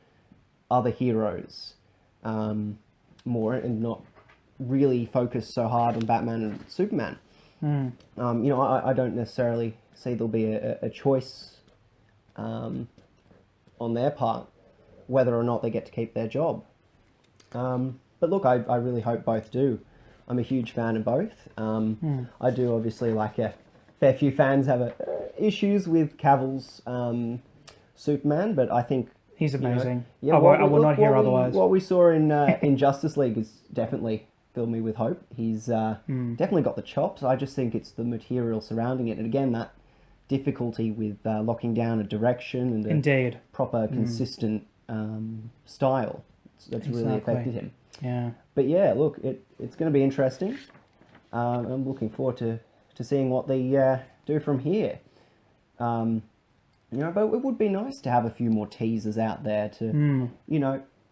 other heroes more and not really focus so hard on Batman and Superman. I don't necessarily see there'll be a choice on their part whether or not they get to keep their job. But look, I really hope both do. I'm a huge fan of both. I do obviously, like a fair few fans, have issues with Cavill's Superman, but I think he's amazing. I will not hear otherwise. What we saw in Justice League has definitely filled me with hope. He's definitely got the chops. I just think it's the material surrounding it, and again that difficulty with locking down a direction and a proper consistent style that's really affected him. Yeah. But yeah, look, it's going to be interesting. I'm looking forward to seeing what they do from here. But it would be nice to have a few more teasers out there to,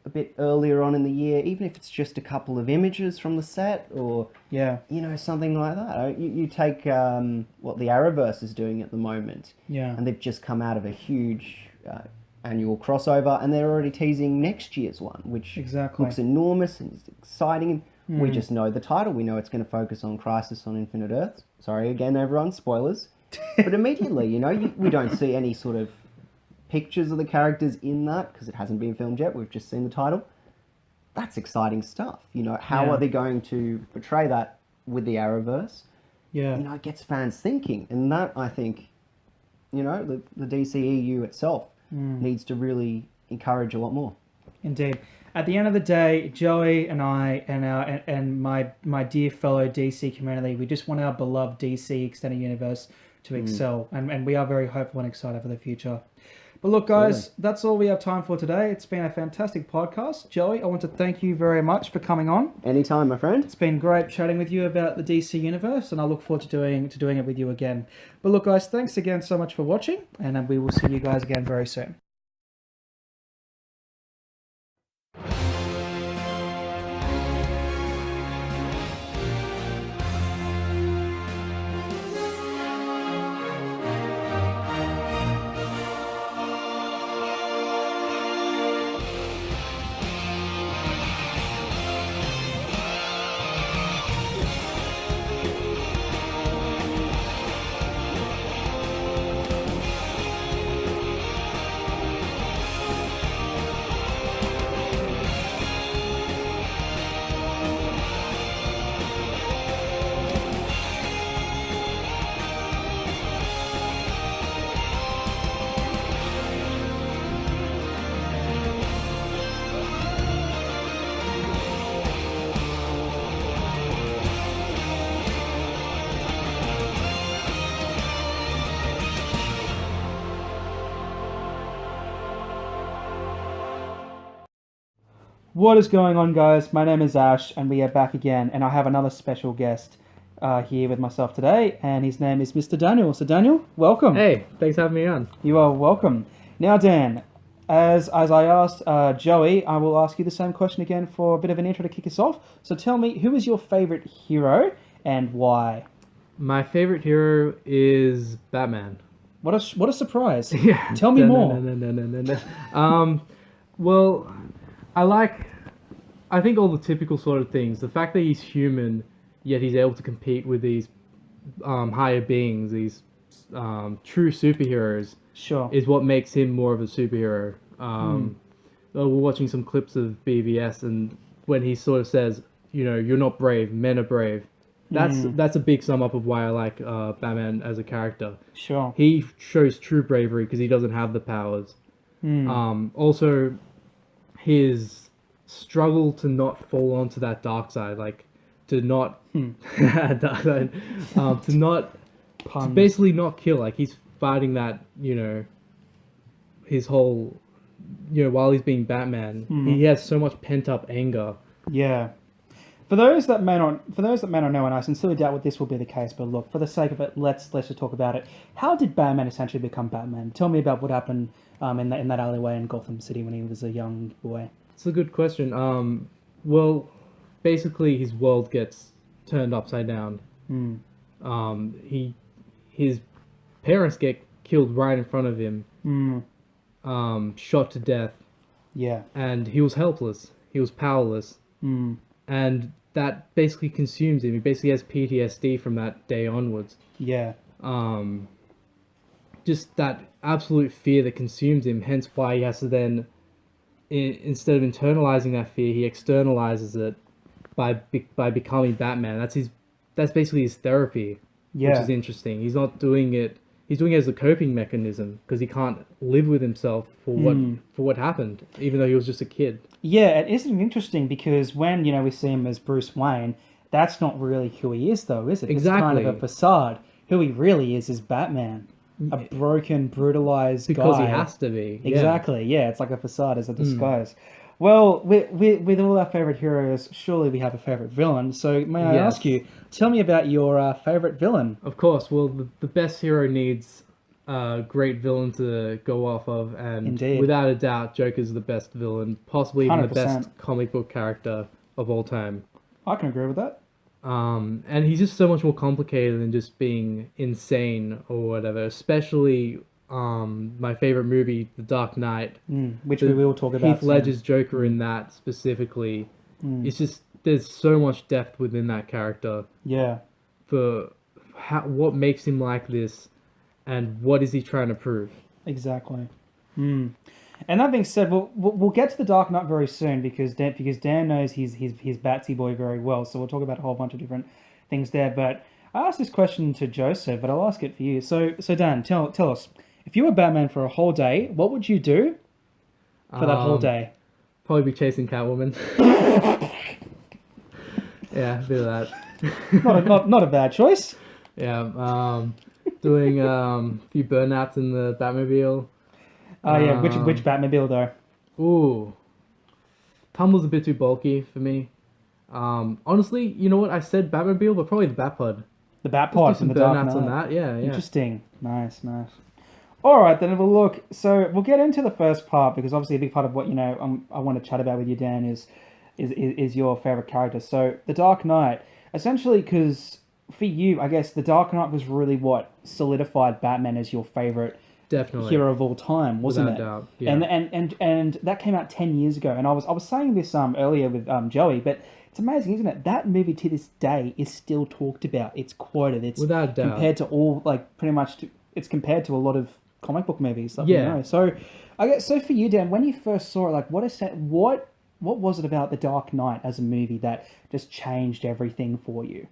a bit earlier on in the year, even if it's just a couple of images from the set or, something like that. You take what the Arrowverse is doing at the moment. Yeah. And they've just come out of a huge annual crossover, and they're already teasing next year's one, which looks enormous and is exciting. We just know the title. We know it's going to focus on Crisis on Infinite Earths. Sorry again, everyone, spoilers. But immediately, we don't see any sort of pictures of the characters in that because it hasn't been filmed yet. We've just seen the title. That's exciting stuff. How are they going to portray that with the Arrowverse? Yeah. It gets fans thinking, and that, I think, the DCEU itself needs to really encourage a lot more. Indeed. At the end of the day, Joey and I and my dear fellow DC community, we just want our beloved DC Extended Universe to excel, and we are very hopeful and excited for the future. But look, guys, that's all we have time for today. It's been a fantastic podcast. Joey, I want to thank you very much for coming on. Anytime, my friend. It's been great chatting with you about the DC Universe, and I look forward to doing it with you again. But look, guys, thanks again so much for watching, and we will see you guys again very soon. What is going on, guys? My name is Ash, and we are back again, and I have another special guest here with myself today, and his name is Mr. Daniel. So, Daniel, welcome. Hey, thanks for having me on. You are welcome. Now, Dan, as I asked Joey, I will ask you the same question again for a bit of an intro to kick us off. So, tell me, who is your favorite hero and why? My favorite hero is Batman. What a surprise! Yeah. Tell me more. Well, I think all the typical sort of things. The fact that he's human, yet he's able to compete with these higher beings, these true superheroes, Sure. is what makes him more of a superhero. We're watching some clips of BVS, and when he sort of says, you're not brave, men are brave. That's a big sum up of why I like Batman as a character. Sure. He shows true bravery because he doesn't have the powers. Also, his struggle to not fall onto that dark side, like to not to basically not kill. Like he's fighting that, his whole, while he's being Batman, he has so much pent up anger. Yeah. For those that may not know, and I sincerely doubt this will be the case, but look, for the sake of it, let's just talk about it. How did Batman essentially become Batman? Tell me about what happened in that alleyway in Gotham City when he was a young boy. It's a good question. Well, basically his world gets turned upside down. His parents get killed right in front of him. Shot to death. Yeah. And he was helpless. He was powerless. And that basically consumes him. He basically has PTSD from that day onwards. Yeah. Just that absolute fear that consumes him. Hence why he has to then, instead of internalizing that fear, he externalizes it by becoming Batman. That's basically his therapy, which is interesting. He's not doing it. He's doing it as a coping mechanism because he can't live with himself for what happened, even though he was just a kid. Yeah, it isn't interesting because when we see him as Bruce Wayne, that's not really who he is, though, is it? Exactly. It's kind of a facade. Who he really is Batman, a broken, brutalized guy. Because he has to be. Exactly. Yeah, it's like a facade as a disguise. Well, with all our favorite heroes, surely we have a favorite villain. So may I ask you, tell me about your favorite villain? Of course. Well, the best hero needs a great villain to go off of, and Indeed. Without a doubt, Joker's the best villain, possibly even 100%. the best comic book character of all time. I can agree with that. And he's just so much more complicated than just being insane or whatever. Especially my favorite movie, The Dark Knight, which we will talk about. Heath Ledger's Joker in that specifically. It's just there's so much depth within that character. Yeah. For what makes him like this, and what is he trying to prove? Exactly. And that being said, we'll get to the Dark Knight very soon because Dan knows his Batsy boy very well. So we'll talk about a whole bunch of different things there. But I asked this question to Joseph, but I'll ask it for you. So Dan, tell us, if you were Batman for a whole day, what would you do for that whole day? Probably be chasing Catwoman. Yeah, a bit of not that. not a bad choice. Yeah. Doing a few burnouts in the Batmobile. Oh yeah, which Batmobile though? Ooh, Tumble's a bit too bulky for me. Honestly, you know what? I said Batmobile, but probably the Batpod. The Batpod from the Dark Knight. On that, yeah. Interesting. Nice. All right, then we'll look. So we'll get into the first part because obviously a big part of what I want to chat about with you, Dan, is your favorite character. So the Dark Knight, essentially, because for you, I guess the Dark Knight was really what solidified Batman as your favorite hero of all time, wasn't it? Without a doubt. Yeah. And that came out 10 years ago. And I was saying this earlier with Joey, but it's amazing, isn't it? That movie to this day is still talked about. It's quoted. It's without a doubt. Compared to all pretty much it's compared to a lot of comic book movies. Yeah. So I guess for you, Dan, when you first saw it, what was it about the Dark Knight as a movie that just changed everything for you?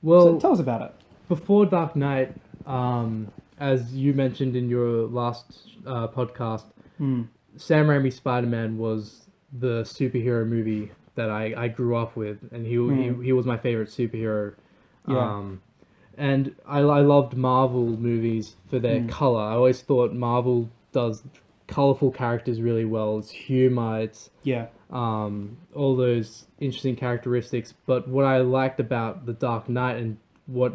Well, so tell us about it. Before Dark Knight, as you mentioned in your last podcast, Sam Raimi's Spider-Man was the superhero movie that I grew up with, and he was my favorite superhero. Yeah. And I loved Marvel movies for their color. I always thought Marvel does colorful characters really well. It's humor. It's Yeah. all those interesting characteristics. But what I liked about The Dark Knight and what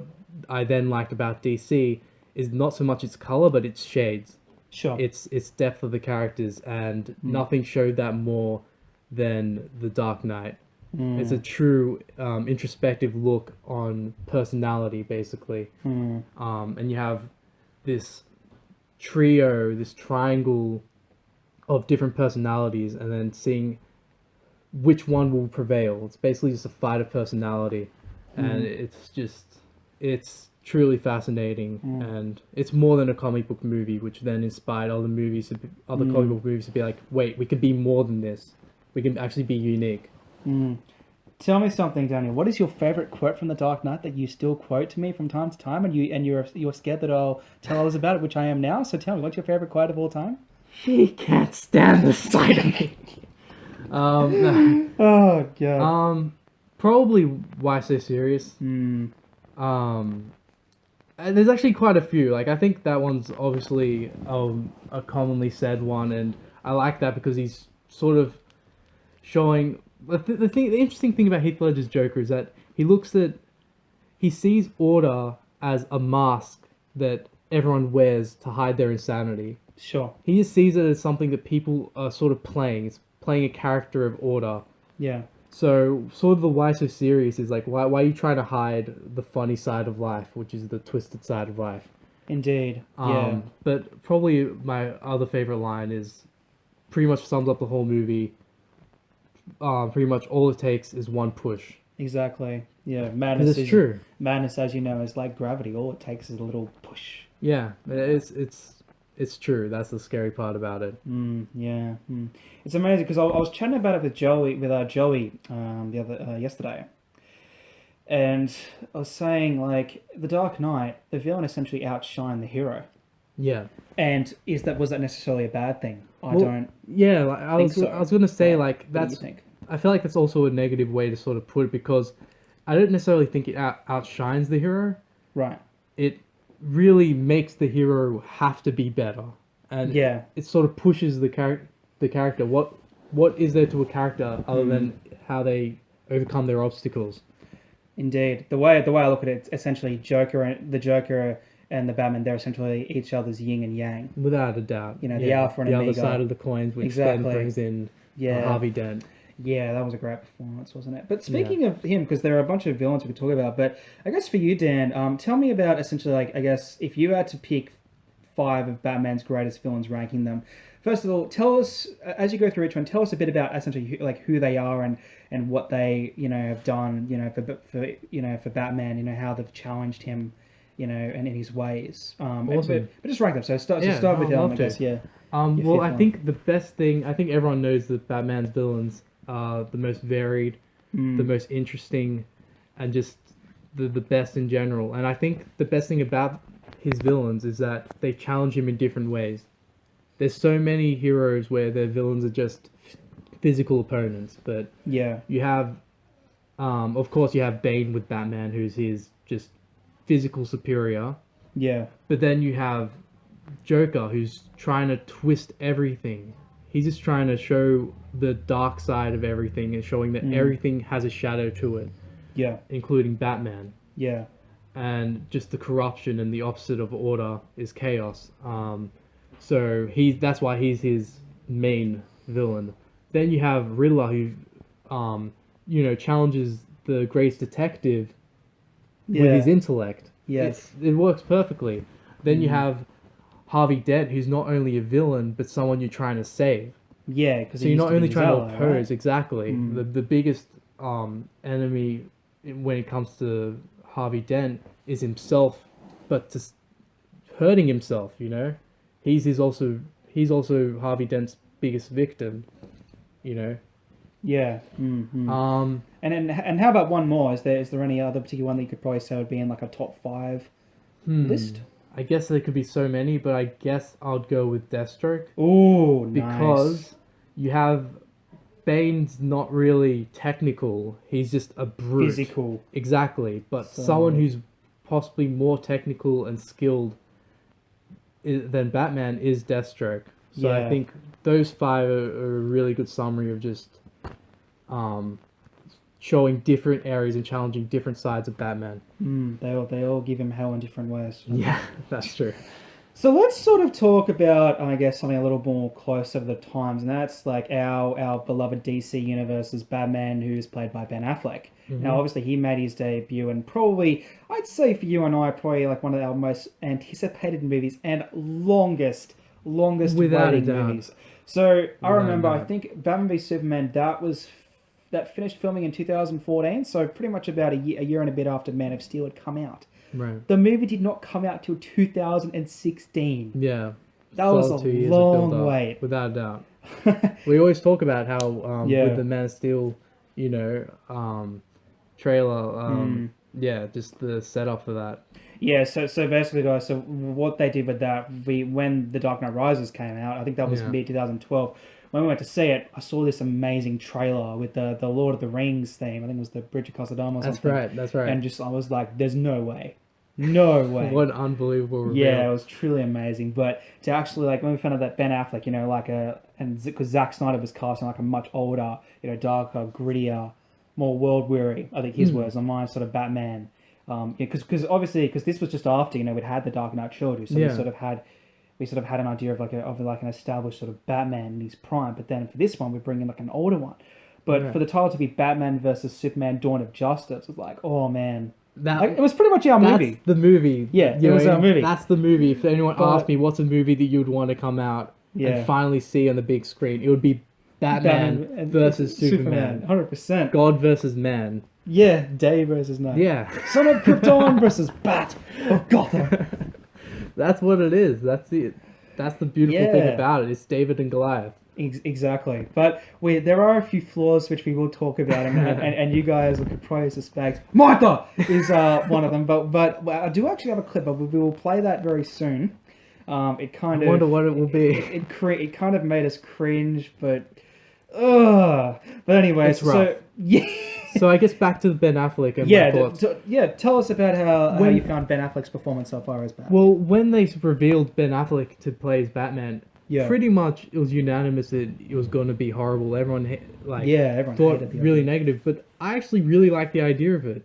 I then liked about DC is not so much its color, but its shades. Sure. Its depth of the characters, and nothing showed that more than The Dark Knight. It's a true introspective look on personality, basically. And you have this trio, this triangle of different personalities, and then seeing which one will prevail. It's basically just a fight of personality, and it's truly fascinating, and it's more than a comic book movie, which then inspired other comic book movies to be like, wait, we could be more than this. We can actually be unique. Tell me something, Daniel. What is your favorite quote from The Dark Knight that you still quote to me from time to time, and you're scared that I'll tell others about it, which I am now? So tell me, what's your favorite quote of all time? He can't stand the sight of me. No. Oh god. Probably Why So Serious. And there's actually quite a few. Like, I think that one's obviously a commonly said one, and I like that because he's sort of showing the interesting thing about Heath Ledger's Joker is that he sees order as a mask that everyone wears to hide their insanity. Sure. He just sees it as something that people are sort of playing. It's playing a character of order. Yeah. So, sort of the Why So Serious is like, why are you trying to hide the funny side of life, which is the twisted side of life? Indeed. Yeah. But probably my other favorite line is pretty much sums up the whole movie. Pretty much all it takes is one push. Exactly. Yeah. Madness is true. Madness, as you know, is like gravity. All it takes is a little push. Yeah, it's true. That's the scary part about it. Yeah. It's amazing because I was chatting about it with Joey yesterday, and I was saying, like, the Dark Knight, the villain essentially outshined the hero. Yeah. And was that necessarily a bad thing? Yeah, like, I was gonna say, like, what do you think? I feel like that's also a negative way to sort of put it, because I don't necessarily think it outshines the hero. Right. It really makes the hero have to be better, and it sort of pushes the character. What is there to a character other than how they overcome their obstacles? Indeed, the way I look at it, it's essentially the Joker and the Batman, they're essentially each other's yin and yang. Without a doubt. You know, the alpha and the omega. other side of the coins, which then brings in Harvey Dent. Yeah, that was a great performance, wasn't it? But speaking of him, because there are a bunch of villains we could talk about, but I guess for you, Dan, tell me about essentially, like, I guess if you had to pick 5 of Batman's greatest villains, ranking them. First of all, tell us, as you go through each one, tell us a bit about essentially who they are and what they have done for Batman, how they've challenged him, and in his ways. Awesome. But just rank them. So start with him, I guess. Yeah. Well, I think the best thing, I think everyone knows that Batman's villains are the most varied, the most interesting, and just the best in general. And I think the best thing about his villains is that they challenge him in different ways. There's so many heroes where their villains are just physical opponents, but you have, of course, you have Bane with Batman, who's his just physical superior. Yeah. But then you have Joker, who's trying to twist everything. He's just trying to show the dark side of everything and showing that everything has a shadow to it. Yeah. Including Batman. Yeah. And just the corruption and the opposite of order is chaos. So that's why he's his main villain. Then you have Riddler, who, challenges the great detective with his intellect. Yes. It works perfectly. Then you have Harvey Dent, who's not only a villain, but someone you're trying to save. Yeah, because so you're not only trying to oppose, right? Exactly. The biggest enemy when it comes to Harvey Dent is himself, but just hurting himself. He's also Harvey Dent's biggest victim. Yeah. And how about one more? Is there any other particular one that you could probably say would be in like a top 5 list? I guess there could be so many, but I guess I'd go with Deathstroke. Oh, nice. Because you have Bane's not really technical. He's just a brute. Physical. Exactly. But someone who's possibly more technical and skilled than Batman is Deathstroke. So I think those 5 are a really good summary of just showing different areas and challenging different sides of Batman. They all give him hell in different ways. Yeah, that's true. So let's sort of talk about, I guess, something a little more closer to the times, and that's like our beloved DC Universe's Batman, who's played by Ben Affleck. Now, obviously, he made his debut, and probably, I'd say for you and I, probably like one of our most anticipated movies and longest Without a waiting doubt. movies. So I remember, I think Batman v Superman, that finished filming in 2014, so pretty much about a year and a bit after Man of Steel had come out. Right. The movie did not come out till 2016. Yeah. That was a 2 years of long build-up, wait. without a doubt. We always talk about how with the Man of Steel, trailer, just the setup for that. Yeah, so basically, guys, so what they did with that, when The Dark Knight Rises came out, I think that was mid 2012. When we went to see it, I saw this amazing trailer with the Lord of the Rings theme. I think it was the Bridge of Casadam or something. That's right. And just I was like, "There's no way, no way." What an unbelievable reveal. Yeah, it was truly amazing. But to actually when we found out that Ben Affleck, because Zack Snyder was casting like a much older, darker, grittier, more world weary. I think his words, on mine, sort of Batman. Because this was just after we'd had the Dark Knight trilogy, so we sort of had an idea of an established sort of Batman in his prime. But then for this one, we bring in like an older one. But for the title to be Batman versus Superman: Dawn of Justice, it was like, oh man, it was pretty much our movie. That's the movie. Yeah, it was our movie. That's the movie. If anyone asked me what's a movie that you'd want to come out and finally see on the big screen, it would be Batman versus Superman. 100%. God versus man. Yeah, day versus night. Yeah. Son of Krypton versus Bat of Gotham. That's what it is. That's the beautiful thing about it. It's David and Goliath. Exactly. But there are a few flaws which we will talk about, and you guys could probably suspect Martha is one of them. But I do actually have a clip, but we will play that very soon. I wonder what it will be. It kind of made us cringe, but anyway, it's rough. So I guess back to Ben Affleck and my thoughts. Tell us about how you found Ben Affleck's performance so far as Batman. Well, when they revealed Ben Affleck to play as Batman, pretty much it was unanimous that it was going to be horrible. Everyone everyone thought really negative, but I actually really like the idea of it,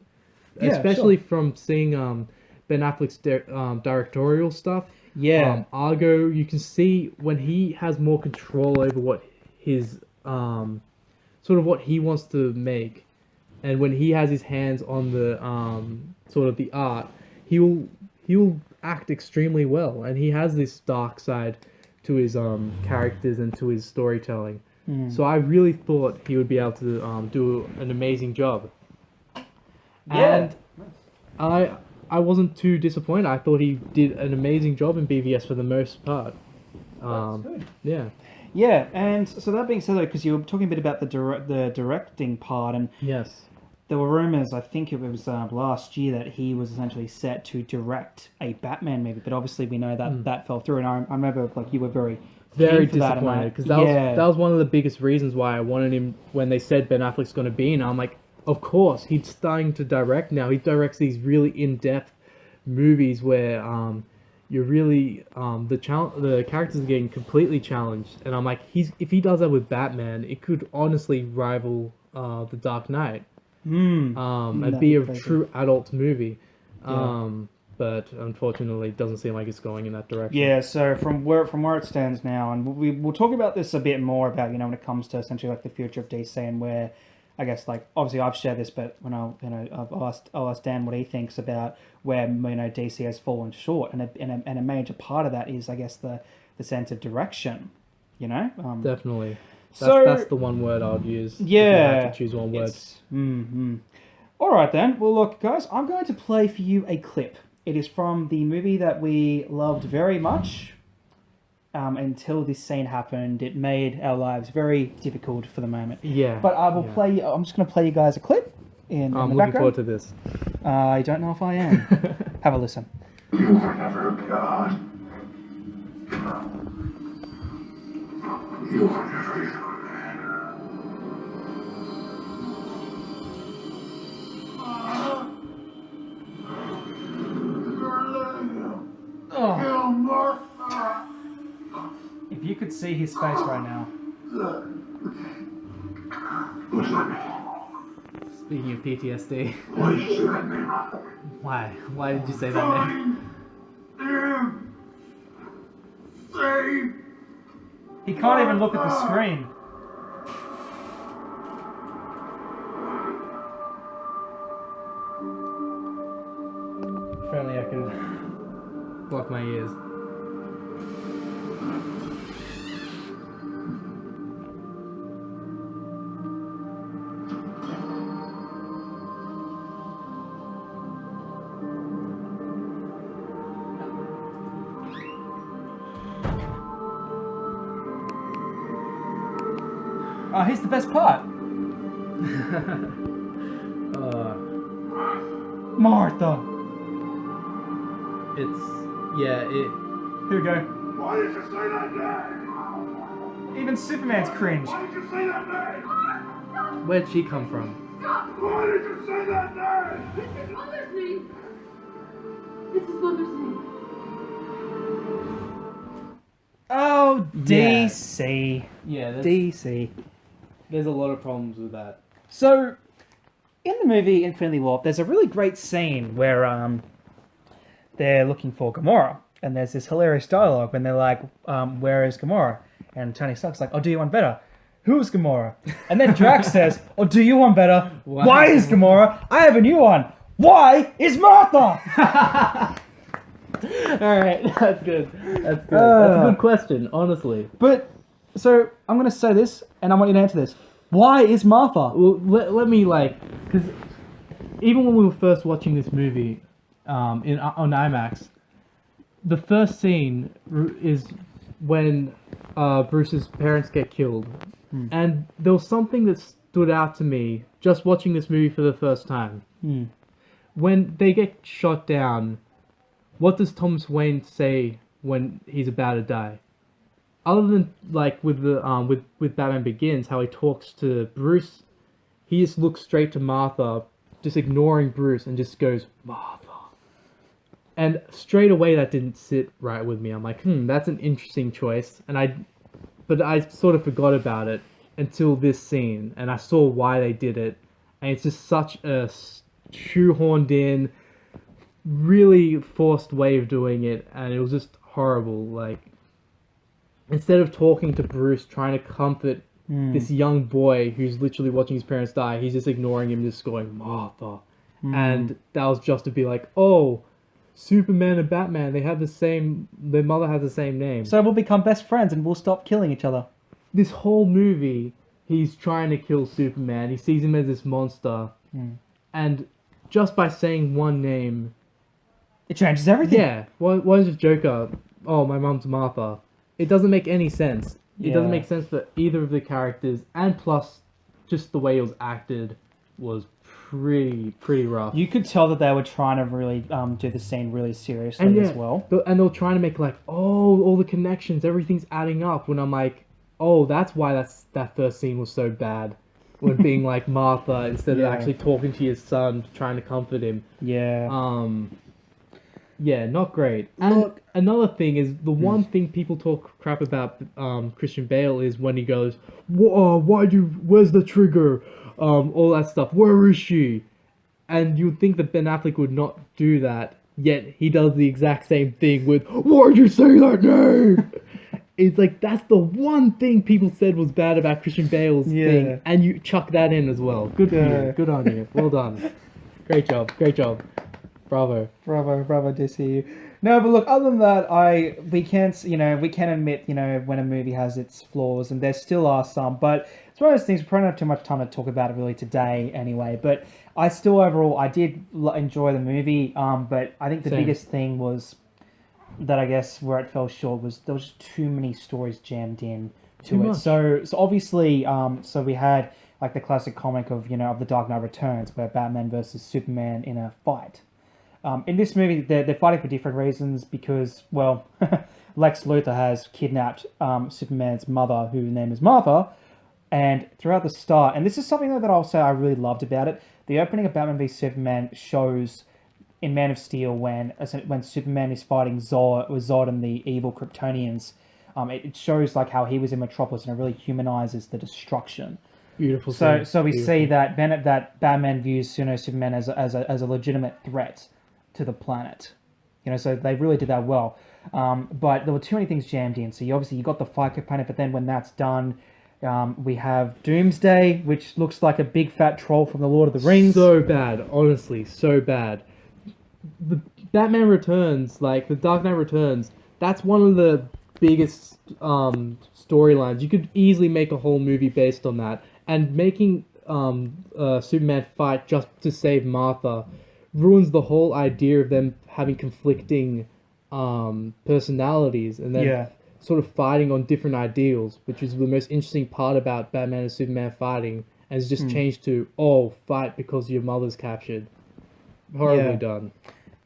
especially from seeing Ben Affleck's directorial stuff. Argo, you can see when he has more control over what his sort of what he wants to make. And when he has his hands on the sort of the art, he will act extremely well, and he has this dark side to his characters and to his storytelling. So I really thought he would be able to do an amazing job. And I wasn't too disappointed. I thought he did an amazing job in BVS for the most part. That's good. Yeah. Yeah, and so that being said, though, because you were talking a bit about the directing part, and yes, there were rumors, I think it was last year, that he was essentially set to direct a Batman movie, but obviously we know that that fell through, and I remember you were very disappointed, because that was one of the biggest reasons why I wanted him when they said Ben Affleck's going to be in. I'm like, of course, he's starting to direct now. He directs these really in-depth movies where you're really the characters are getting completely challenged, and I'm like, if he does that with Batman, it could honestly rival The Dark Knight, and be a true adult movie. But unfortunately, it doesn't seem like it's going in that direction. Yeah. So from where it stands now, and we'll talk about this a bit more about when it comes to essentially like the future of DC and where. I guess obviously I've shared this, but when I've asked Dan what he thinks about where DC has fallen short, and a major part of that is I guess the sense of direction, Definitely. That's the one word I'd use. Yeah. If I had to choose one word. All right then. Well, look, guys, I'm going to play for you a clip. It is from the movie that we loved very much. Until this scene happened, it made our lives very difficult for the moment. Yeah. But I will play. I'm just going to play you guys a clip in the background. I'm looking forward to this. I don't know if I am. Have a listen. You were never a god. You were never even a man. If you could see his face right now. What's that mean? Speaking of PTSD. Why did you say that name? Why? Why did you say that name? Him! Save! He can't even look at the screen. If only I could block my ears. Oh, here's the best part. Martha. Here Here we go. Why did you say that name? Even Superman's cringe. Why did you say that name? Where'd she come from? Why did you say that name? It's his mother's name. It's his mother's name. Oh, DC. Yeah, DC. there's a lot of problems with that. So, in the movie Infinity War, there's a really great scene where they're looking for Gamora, and there's this hilarious dialogue when they're like, "Where is Gamora?" And Tony Stark's like, "Oh, do you want better? Who's Gamora?" And then Drax says, "Oh, do you want better? Why is Gamora? I have a new one. Why is Martha?" All right, that's good. That's good. That's a good question, honestly. But so I'm gonna say this, and I want you to answer this. Why is Martha? Well, let me because even when we were first watching this movie, on IMAX, the first scene is when Bruce's parents get killed, and there was something that stood out to me just watching this movie for the first time. When they get shot down, what does Thomas Wayne say when he's about to die? Other than like with the with Batman Begins, how he talks to Bruce, he just looks straight to Martha, just ignoring Bruce, and just goes Martha. And straight away that didn't sit right with me. I'm like, that's an interesting choice. But I sort of forgot about it until this scene, and I saw why they did it, and it's just such a shoehorned in, really forced way of doing it, and it was just horrible. Like, instead of talking to Bruce, trying to comfort this young boy who's literally watching his parents die, he's just ignoring him, just going Martha. And that was just to be like, oh, Superman and Batman, their mother has the same name. So we'll become best friends and we'll stop killing each other. This whole movie, he's trying to kill Superman. He sees him as this monster. And just by saying one name, it changes everything. Yeah. Why is Joker, oh, my mom's Martha? It doesn't make any sense. It doesn't make sense for either of the characters, and plus, just the way it was acted was pretty rough. You could tell that they were trying to really do the scene really seriously as well. And they were trying to make like, oh, all the connections, everything's adding up. When I'm like, oh, that's why that first scene was so bad. When being like Martha instead of actually talking to your son, trying to comfort him. Yeah. Yeah, not great. And another thing is, the one thing people talk crap about Christian Bale is when he goes, where's the trigger? All that stuff. Where is she? And you would think that Ben Affleck would not do that, yet he does the exact same thing with, why'd you say that name? It's like, that's the one thing people said was bad about Christian Bale's thing, and you chuck that in as well. Good for you. Good on you. Well done. Great job. Bravo, DCEU. No, but look, other than that, we can admit, when a movie has its flaws, and there still are some, but it's one of those things, we probably don't have too much time to talk about it really today anyway, but I still overall, I did enjoy the movie, but I think the biggest thing was that I guess where it fell short was there was just too many stories jammed in to it. So obviously, so we had like the classic comic of, of The Dark Knight Returns, where Batman versus Superman in a fight. In this movie, they're fighting for different reasons because, well, Lex Luthor has kidnapped Superman's mother, whose name is Martha, and throughout the start, and this is something that I'll say I really loved about it, the opening of Batman v Superman shows in Man of Steel when Superman is fighting Zod and the evil Kryptonians, It shows like how he was in Metropolis, and it really humanizes the destruction. Beautiful. So we see that Batman views Superman as a legitimate threat to the planet. So they really did that well. But there were too many things jammed in. So you got the fight component, but then when that's done, we have Doomsday, which looks like a big fat troll from the Lord of the Rings. So bad, honestly, so bad. The Batman Returns, like the Dark Knight Returns, that's one of the biggest storylines. You could easily make a whole movie based on that. And making Superman fight just to save Martha ruins the whole idea of them having conflicting personalities and then sort of fighting on different ideals, which is the most interesting part about Batman and Superman fighting, and it's just changed to, fight because your mother's captured. Horribly done.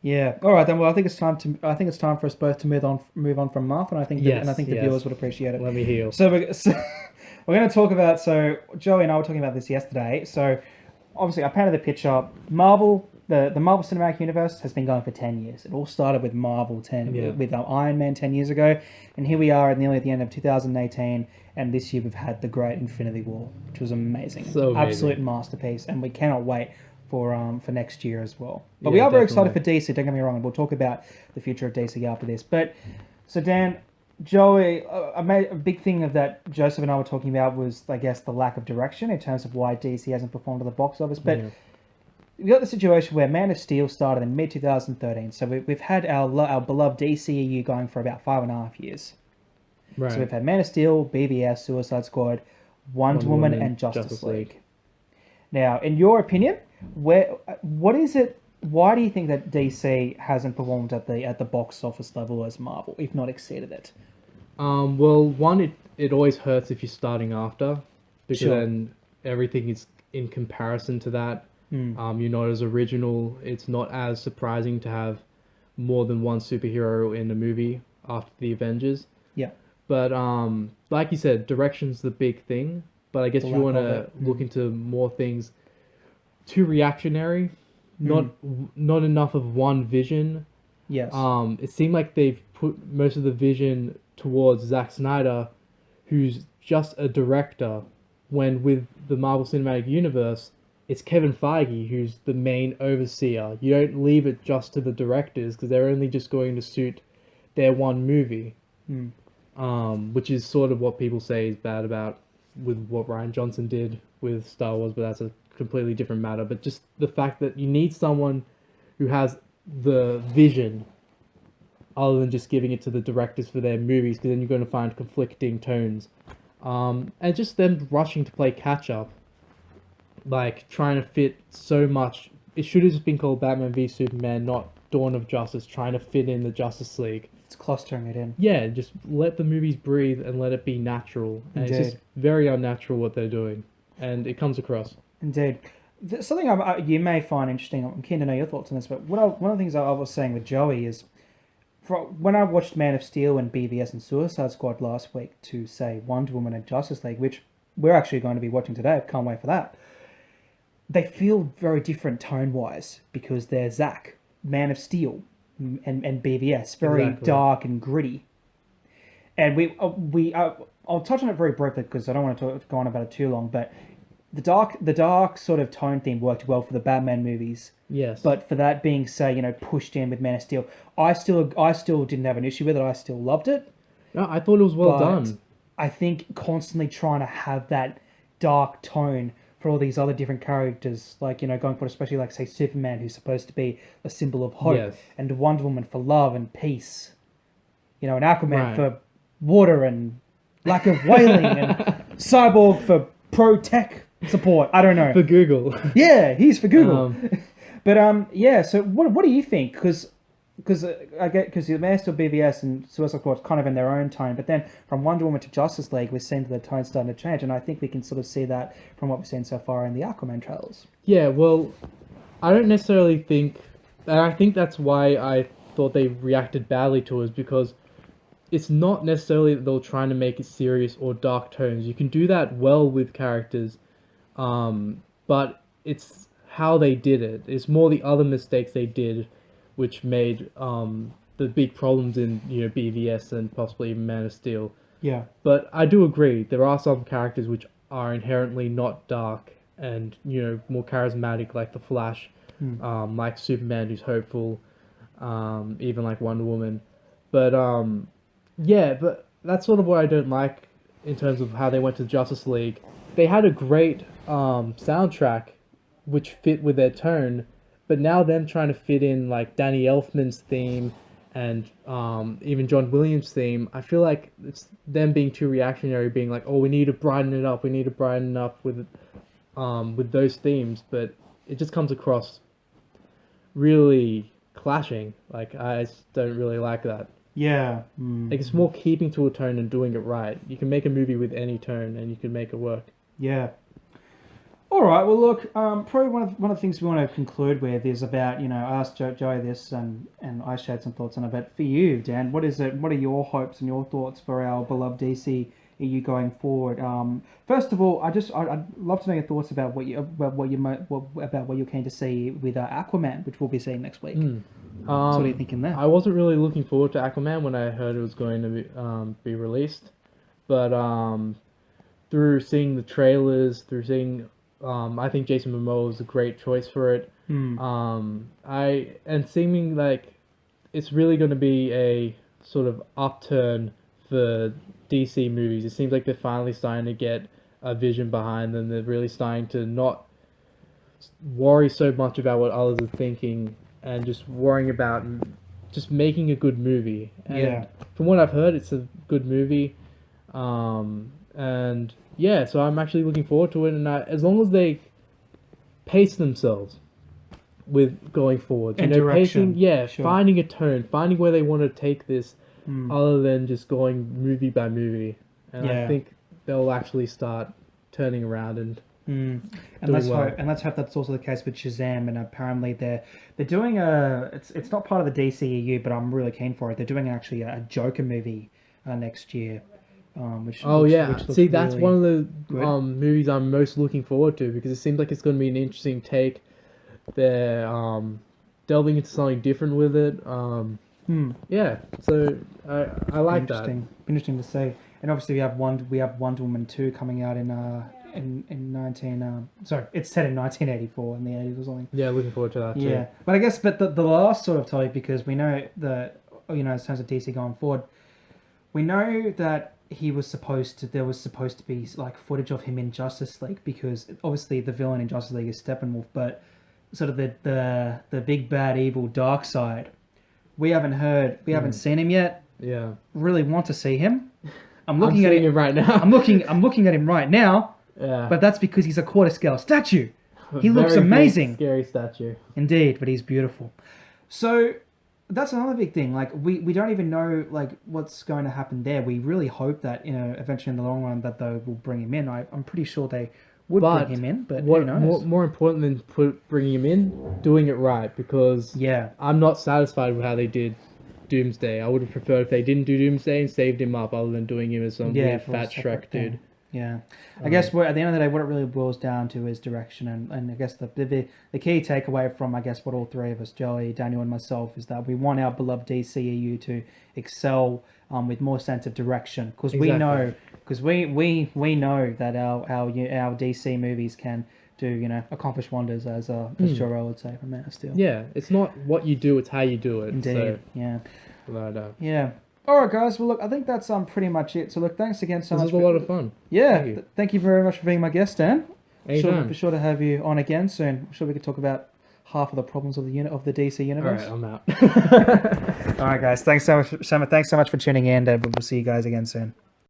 Yeah. All right then. Well, I think it's time for us both to move on from Martha, and I think the viewers would appreciate it. Let me heal. So we're going to talk about. So Joey and I were talking about this yesterday. So obviously, I painted the picture. Marvel. The Marvel Cinematic Universe has been going for 10 years. It all started with Marvel with Iron Man 10 years ago, and here we are nearly at the end of 2018, and this year we've had the Great Infinity War, which was amazing. Absolute masterpiece, and we cannot wait for next year as well. But we are very excited for DC, don't get me wrong, and we'll talk about the future of DC after this. But, so Dan, Joey, a big thing of that Joseph and I were talking about was, I guess, the lack of direction in terms of why DC hasn't performed at the box office, but... Yeah. We got the situation where Man of Steel started in mid-2013, so we've had our beloved DCEU going for about 5.5 years. Right. So we've had Man of Steel, BVS, Suicide Squad, Wonder Woman, and Justice League. Now, in your opinion, what is it? Why do you think that DC hasn't performed at the box office level as Marvel, if not exceeded it? Well, one, it always hurts if you're starting after, because then everything is in comparison to that. You're not as original. It's not as surprising to have more than one superhero in a movie after the Avengers. Yeah. But like you said, direction's the big thing. But I guess if you want to look into more things, too reactionary, not enough of one vision. Yes. It seemed like they've put most of the vision towards Zack Snyder, who's just a director, when with the Marvel Cinematic Universe, it's Kevin Feige who's the main overseer. You don't leave it just to the directors, because they're only just going to suit their one movie. Which is sort of what people say is bad about with what Rian Johnson did with Star Wars, but that's a completely different matter. But just the fact that you need someone who has the vision, other than just giving it to the directors for their movies, because then you're going to find conflicting tones. And just them rushing to play catch-up. Like, trying to fit so much. It should have just been called Batman v Superman, not Dawn of Justice, trying to fit in the Justice League. It's clustering it in. Yeah, just let the movies breathe and let it be natural. And it's just very unnatural what they're doing. And it comes across. Indeed. Something you may find interesting, I'm keen to know your thoughts on this, but one of the things I was saying with Joey is, when I watched Man of Steel and BVS and Suicide Squad last week to, say, Wonder Woman and Justice League, which we're actually going to be watching today, can't wait for that. They feel very different tone-wise because they're Zack, Man of Steel, and BVS, very dark and gritty. And I'll touch on it very briefly because I don't want to go on about it too long. But the dark sort of tone theme worked well for the Batman movies. Yes. But for that being, say, pushed in with Man of Steel, I still didn't have an issue with it. I still loved it. No, I thought it was well done. I think constantly trying to have that dark tone for all these other different characters, like, going for, especially like, say, Superman, who's supposed to be a symbol of hope, and Wonder Woman for love and peace, and Aquaman for water and lack of whaling, and Cyborg for pro-tech support. I don't know. For Google. Yeah, he's for Google. But so what do you think? Because I get, because the Man of Steel, BVS and Suicide Squad kind of in their own tone, but then from Wonder Woman to Justice League, we're seeing the tone starting to change, and I think we can sort of see that from what we've seen so far in the Aquaman trailers. Yeah, well, I don't necessarily think, and I think that's why I thought they reacted badly to us, because it's not necessarily that they're trying to make it serious or dark tones. You can do that well with characters, but it's how they did it. It's more the other mistakes they did which made the big problems in BVS and possibly even Man of Steel. Yeah. But I do agree there are some characters which are inherently not dark and more charismatic, like the Flash, like Superman who's hopeful, even like Wonder Woman. But but that's sort of what I don't like in terms of how they went to Justice League. They had a great soundtrack which fit with their tone, but now them trying to fit in like Danny Elfman's theme and even John Williams' theme, I feel like it's them being too reactionary, being like, oh, we need to brighten it up with those themes, but it just comes across really clashing. Like, I just don't really like that. Yeah. Like, it's more keeping to a tone and doing it right. You can make a movie with any tone and you can make it work. Yeah. All right. Well, look. Probably one of the things we want to conclude with is about I asked Joey this and I shared some thoughts on it. But for you, Dan, what is it? What are your hopes and your thoughts for our beloved DCEU going forward? First of all, I'd love to know your thoughts about what you're keen to see with Aquaman, which we'll be seeing next week. So what are you thinking there? I wasn't really looking forward to Aquaman when I heard it was going to be released, but through seeing the trailers, through seeing I think Jason Momoa is a great choice for it. Seeming like it's really going to be a sort of upturn for DC movies. It seems like they're finally starting to get a vision behind them. They're really starting to not worry so much about what others are thinking and just worrying about just making a good movie. And from what I've heard, it's a good movie. So I'm actually looking forward to it, and as long as they pace themselves with going forward, direction, finding a tone, finding where they want to take this, other than just going movie by movie, and I think they'll actually start turning around and let's hope that's also the case with Shazam. And apparently they're doing it's not part of the DCEU, but I'm really keen for it. They're doing actually a Joker movie next year. Which see, that's really one of the movies I'm most looking forward to, because it seems like it's going to be an interesting take. They're delving into something different with it. So I like that. Interesting to see. And obviously we have Wonder Woman 2 coming out in it's set in 1984 in the 80s or something. Yeah, looking forward to that too. Yeah, but I guess the last sort of topic, because we know that in terms of DC going forward, we know that there was supposed to be like footage of him in Justice League, because obviously the villain in Justice League is Steppenwolf, but sort of the big bad evil Darkseid, we haven't seen him yet. Yeah, really want to see him. I'm looking at him right now. I'm looking at him right now. Yeah, but that's because he's a quarter scale statue. He looks amazing. Big, scary statue. Indeed, but he's beautiful. So that's another big thing. Like we don't even know like what's going to happen there. We really hope that eventually in the long run that they will bring him in. I'm pretty sure they would bring him in, but who knows? More important than bringing him in, doing it right, because I'm not satisfied with how they did Doomsday. I would have preferred if they didn't do Doomsday and saved him up, other than doing him as some weird fat Shrek dude. Yeah, I guess at the end of the day, what it really boils down to is direction, and I guess the key takeaway from what all three of us, Joey, Daniel, and myself, is that we want our beloved DCEU to excel with more sense of direction, because we know that our DC movies can do accomplish wonders, as Jor-El would say from Man of Steel. Yeah, it's not what you do, it's how you do it. Indeed. So, yeah. Yeah. All right, guys. Well, look, I think that's pretty much it. So, look, thanks again so much. This was a lot of fun. Yeah. Thank you very much for being my guest, Dan. Anytime. Be sure to have you on again soon. I'm sure we could talk about half of the problems of the DC universe. All right, I'm out. All right, guys. Thanks so much for tuning in, and we'll see you guys again soon.